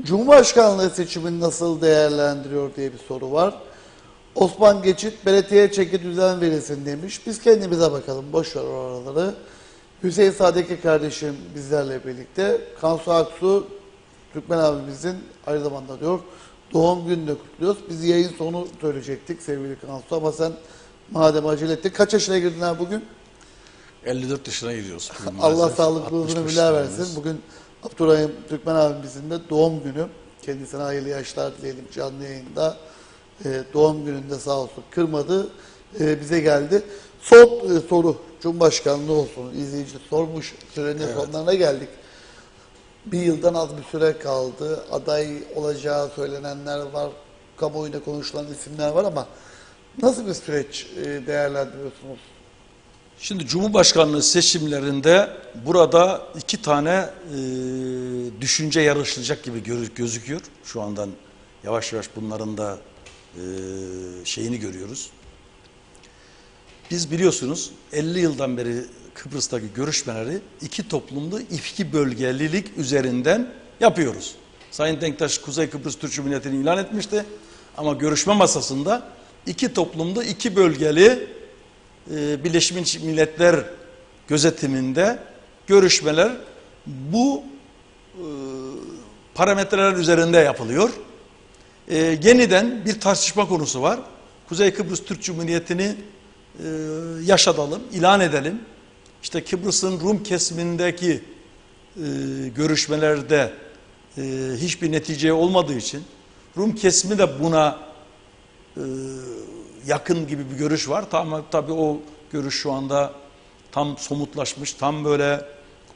Cumhurbaşkanlığı seçimini nasıl değerlendiriyor diye bir soru var. Osman Geçit, belediyeye çeki düzen verilsin demiş. Biz kendimize bakalım, boş ver oraları. Hüseyin Sadeki kardeşim bizlerle birlikte. Kansu Aksu, Türkmen abimizin aynı zamanda diyor, doğum gününü de kutluyoruz. Biz yayın sonu söyleyecektik sevgili Kansu ama sen madem acele ettin. Kaç yaşına girdin abi bugün? 54 yaşına giriyoruz. Allah sağlıklı uzun ömürler versin. Bugün Abdurrahim Türkmen abimizin de doğum günü. Kendisine hayırlı yaşlar dileyelim canlı yayında. Doğum gününde sağ olsun kırmadı. Bize geldi. Son soru. Cumhurbaşkanlığı olsun. İzleyici sormuş. Sürenin sonlarına geldik. Bir yıldan az bir süre kaldı. Aday olacağı söylenenler var. Kamuoyunda konuşulan isimler var ama nasıl bir süreç değerlendiriyorsunuz? Şimdi Cumhurbaşkanlığı seçimlerinde burada iki tane düşünce yarışılacak gibi gözüküyor. Şu andan yavaş yavaş bunların da şeyini görüyoruz. Biz biliyorsunuz 50 yıldan beri Kıbrıs'taki görüşmeleri iki toplumlu iki bölgelilik üzerinden yapıyoruz. Sayın Denktaş Kuzey Kıbrıs Türk Cumhuriyeti'ni ilan etmişti. Ama görüşme masasında iki toplumlu iki bölgeli Birleşmiş Milletler gözetiminde görüşmeler bu parametreler üzerinde yapılıyor. Yeniden bir tartışma konusu var. Kuzey Kıbrıs Türk Cumhuriyeti'ni yaşatalım, ilan edelim. İşte Kıbrıs'ın Rum kesimindeki görüşmelerde hiçbir netice olmadığı için Rum kesimi de buna yakın gibi bir görüş var. Tabii o görüş şu anda tam somutlaşmış, tam böyle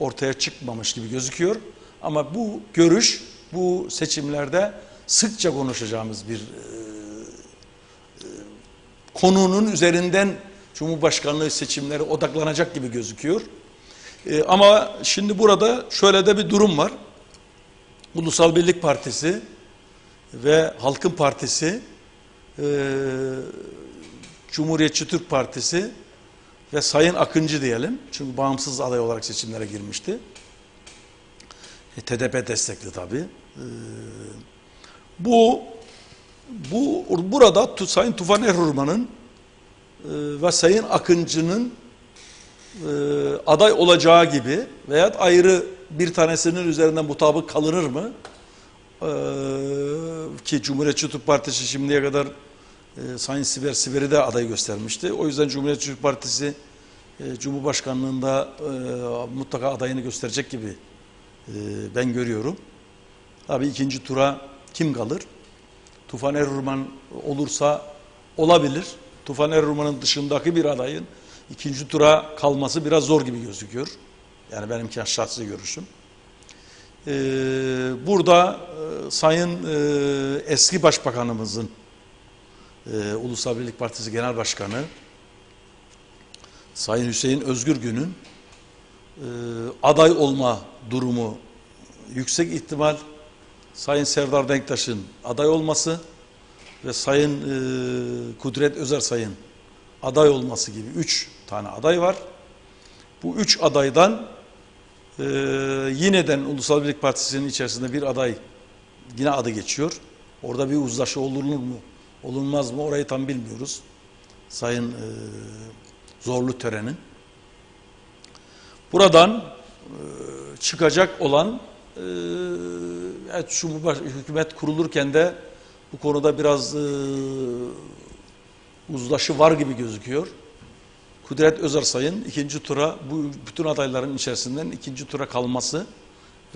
ortaya çıkmamış gibi gözüküyor. Ama bu görüş bu seçimlerde sıkça konuşacağımız bir konunun üzerinden Cumhurbaşkanlığı seçimleri odaklanacak gibi gözüküyor. Ama şimdi burada şöyle de bir durum var. Ulusal Birlik Partisi ve Halkın Partisi, Cumhuriyetçi Türk Partisi ve Sayın Akıncı diyelim. Çünkü bağımsız aday olarak seçimlere girmişti. TDP destekli tabii. Burada Sayın Tufan Erhurman'ın ve Sayın Akıncı'nın aday olacağı gibi veya ayrı bir tanesinin üzerinden mutabık kalınır mı? Ki Cumhuriyetçi Türk Partisi şimdiye kadar Sayın Siver'i de aday göstermişti. O yüzden Cumhuriyetçi Türk Partisi Cumhurbaşkanlığında mutlaka adayını gösterecek gibi ben görüyorum. Tabii ikinci tura kim kalır? Tufan Erhurman olursa olabilir. Tufan Erhurman'ın dışındaki bir adayın ikinci tura kalması biraz zor gibi gözüküyor. Yani benimki şahsi görüşüm. Burada Sayın eski Başbakanımızın Ulusal Birlik Partisi Genel Başkanı Sayın Hüseyin Özgürgün'ün aday olma durumu yüksek ihtimal. Sayın Serdar Denktaş'ın aday olması ve Sayın Kudret Özersay'ın aday olması gibi 3 tane aday var. Bu 3 adaydan yineden Ulusal Birlik Partisi'nin içerisinde bir aday yine adı geçiyor. Orada bir uzlaşı olunur mu, olunmaz mı orayı tam bilmiyoruz. Sayın Zorlu Tören'in. Buradan çıkacak olan hükümet kurulurken de bu konuda biraz uzlaşı var gibi gözüküyor. Kudret Özersay'ın ikinci tura bu bütün adayların içerisinden ikinci tura kalması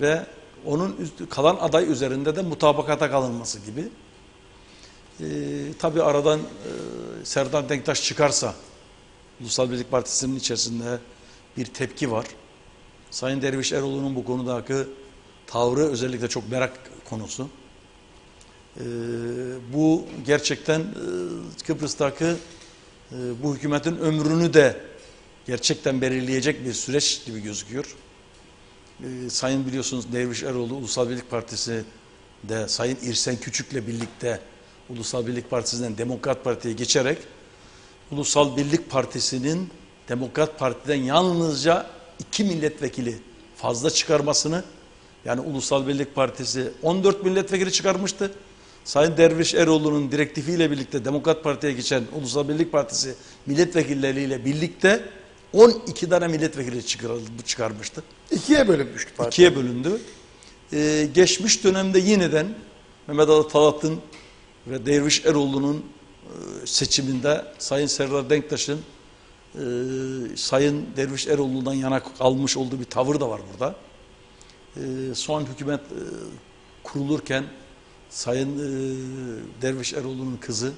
ve onun kalan aday üzerinde de mutabakata kalınması gibi. Tabii aradan Serdar Denktaş çıkarsa Ulusal Birlik Partisi'nin içerisinde bir tepki var. Sayın Derviş Eroğlu'nun bu konudaki tavrı özellikle çok merak konusu. Bu gerçekten Kıbrıs'taki bu hükümetin ömrünü de gerçekten belirleyecek bir süreç gibi gözüküyor. Sayın biliyorsunuz Derviş Eroğlu Ulusal Birlik Partisi de Sayın İrsen Küçük'le birlikte Ulusal Birlik Partisi'nden Demokrat Parti'ye geçerek Ulusal Birlik Partisi'nin Demokrat Parti'den yalnızca 2 milletvekili fazla çıkarmasını, yani Ulusal Birlik Partisi 14 milletvekili çıkarmıştı. Sayın Derviş Eroğlu'nun direktifiyle birlikte Demokrat Parti'ye geçen Ulusal Birlik Partisi milletvekilleriyle birlikte 12 tane milletvekili çıkarmıştı. İkiye bölünmüştü parti. İkiye bölündü. Geçmiş dönemde yeniden Mehmet Ali Talat'ın ve Derviş Eroğlu'nun seçiminde Sayın Serdar Denktaş'ın Sayın Derviş Eroğlu'ndan yana almış olduğu bir tavır da var burada. Son hükümet kurulurken Sayın Derviş Eroğlu'nun kızı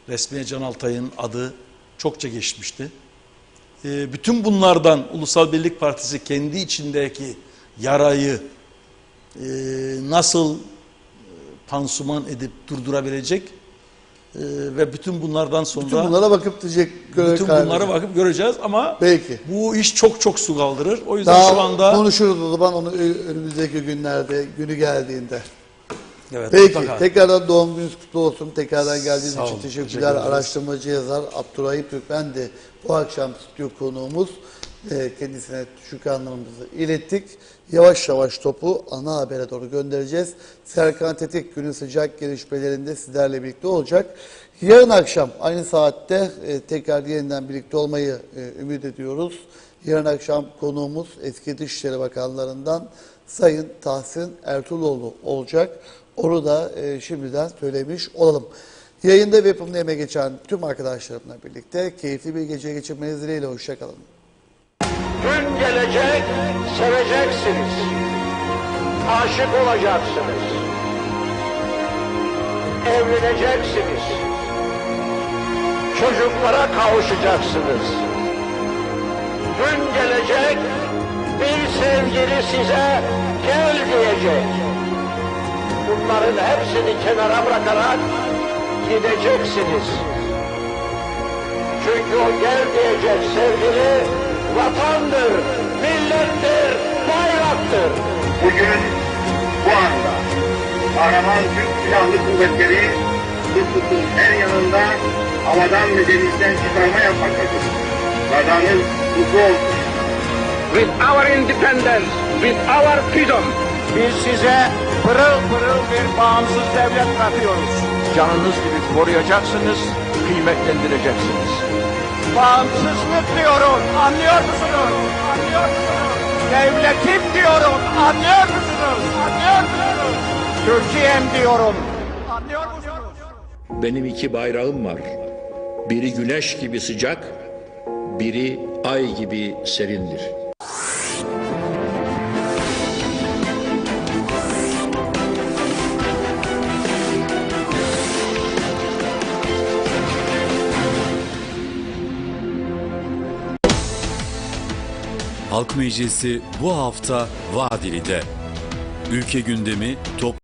Resmiye Can Altay'ın adı çokça geçmişti. Bütün bunlardan Ulusal Birlik Partisi kendi içindeki yarayı nasıl pansuman edip durdurabilecek ve bütün bunlardan sonra Bütün bunlara bakıp diyecek. bütün bunlara bakıp göreceğiz ama Peki. bu iş çok su kaldırır. O yüzden Daha şu anda konuşuruz o zaman onu önümüzdeki günlerde, günü geldiğinde. evet, Peki, mutlaka. tekrardan doğum gününüz kutlu olsun. Tekrardan geldiğiniz Sağ için olun, teşekkürler. teşekkür ederiz. Araştırmacı yazar Abdurrahim Türkmen de bu akşam stüdyo konuğumuz. Kendisine şükranlarımızı ilettik. Yavaş yavaş topu ana habere doğru göndereceğiz. Serkan Tetik günün sıcak gelişmelerinde sizlerle birlikte olacak. Yarın akşam aynı saatte tekrar yeniden birlikte olmayı ümit ediyoruz. Yarın akşam konuğumuz eski Dışişleri Bakanlarından Sayın Tahsin Ertuğluoğlu olacak. Onu da şimdiden söylemiş olalım. Yayında ve yapımda emeği geçen tüm arkadaşlarımla birlikte keyifli bir gece geçirmeniz dileğiyle. Hoşçakalın. Gün gelecek, seveceksiniz. Aşık olacaksınız. Evleneceksiniz. Çocuklara kavuşacaksınız. Gün gelecek, bir sevgili size gel diyecek. Bunların hepsini kenara bırakarak gideceksiniz. Çünkü o gel diyecek sevgili vatandır, millettir, bayraktır. Bugün bu anda kahraman Türk Silahlı Kuvvetleri Kıbrıs'ın her yanında havadan ve denizden çıkarma yapmaktadır. Gazanız kutlu olsun. With our independence, with our freedom. Biz size pırıl pırıl bir bağımsız devlet bırakıyoruz. Canınız gibi koruyacaksınız, kıymetlendireceksiniz. Bağımsızlık diyorum, anlıyor musunuz? Anlıyor musunuz? Devletim diyorum, anlıyor musunuz? Anlıyor musunuz? Türkiye'm diyorum, anlıyor musunuz? Benim 2 bayrağım var. Biri güneş gibi sıcak, biri ay gibi serindir. Halk Meclisi bu hafta Vadili'de. Ülke gündemi,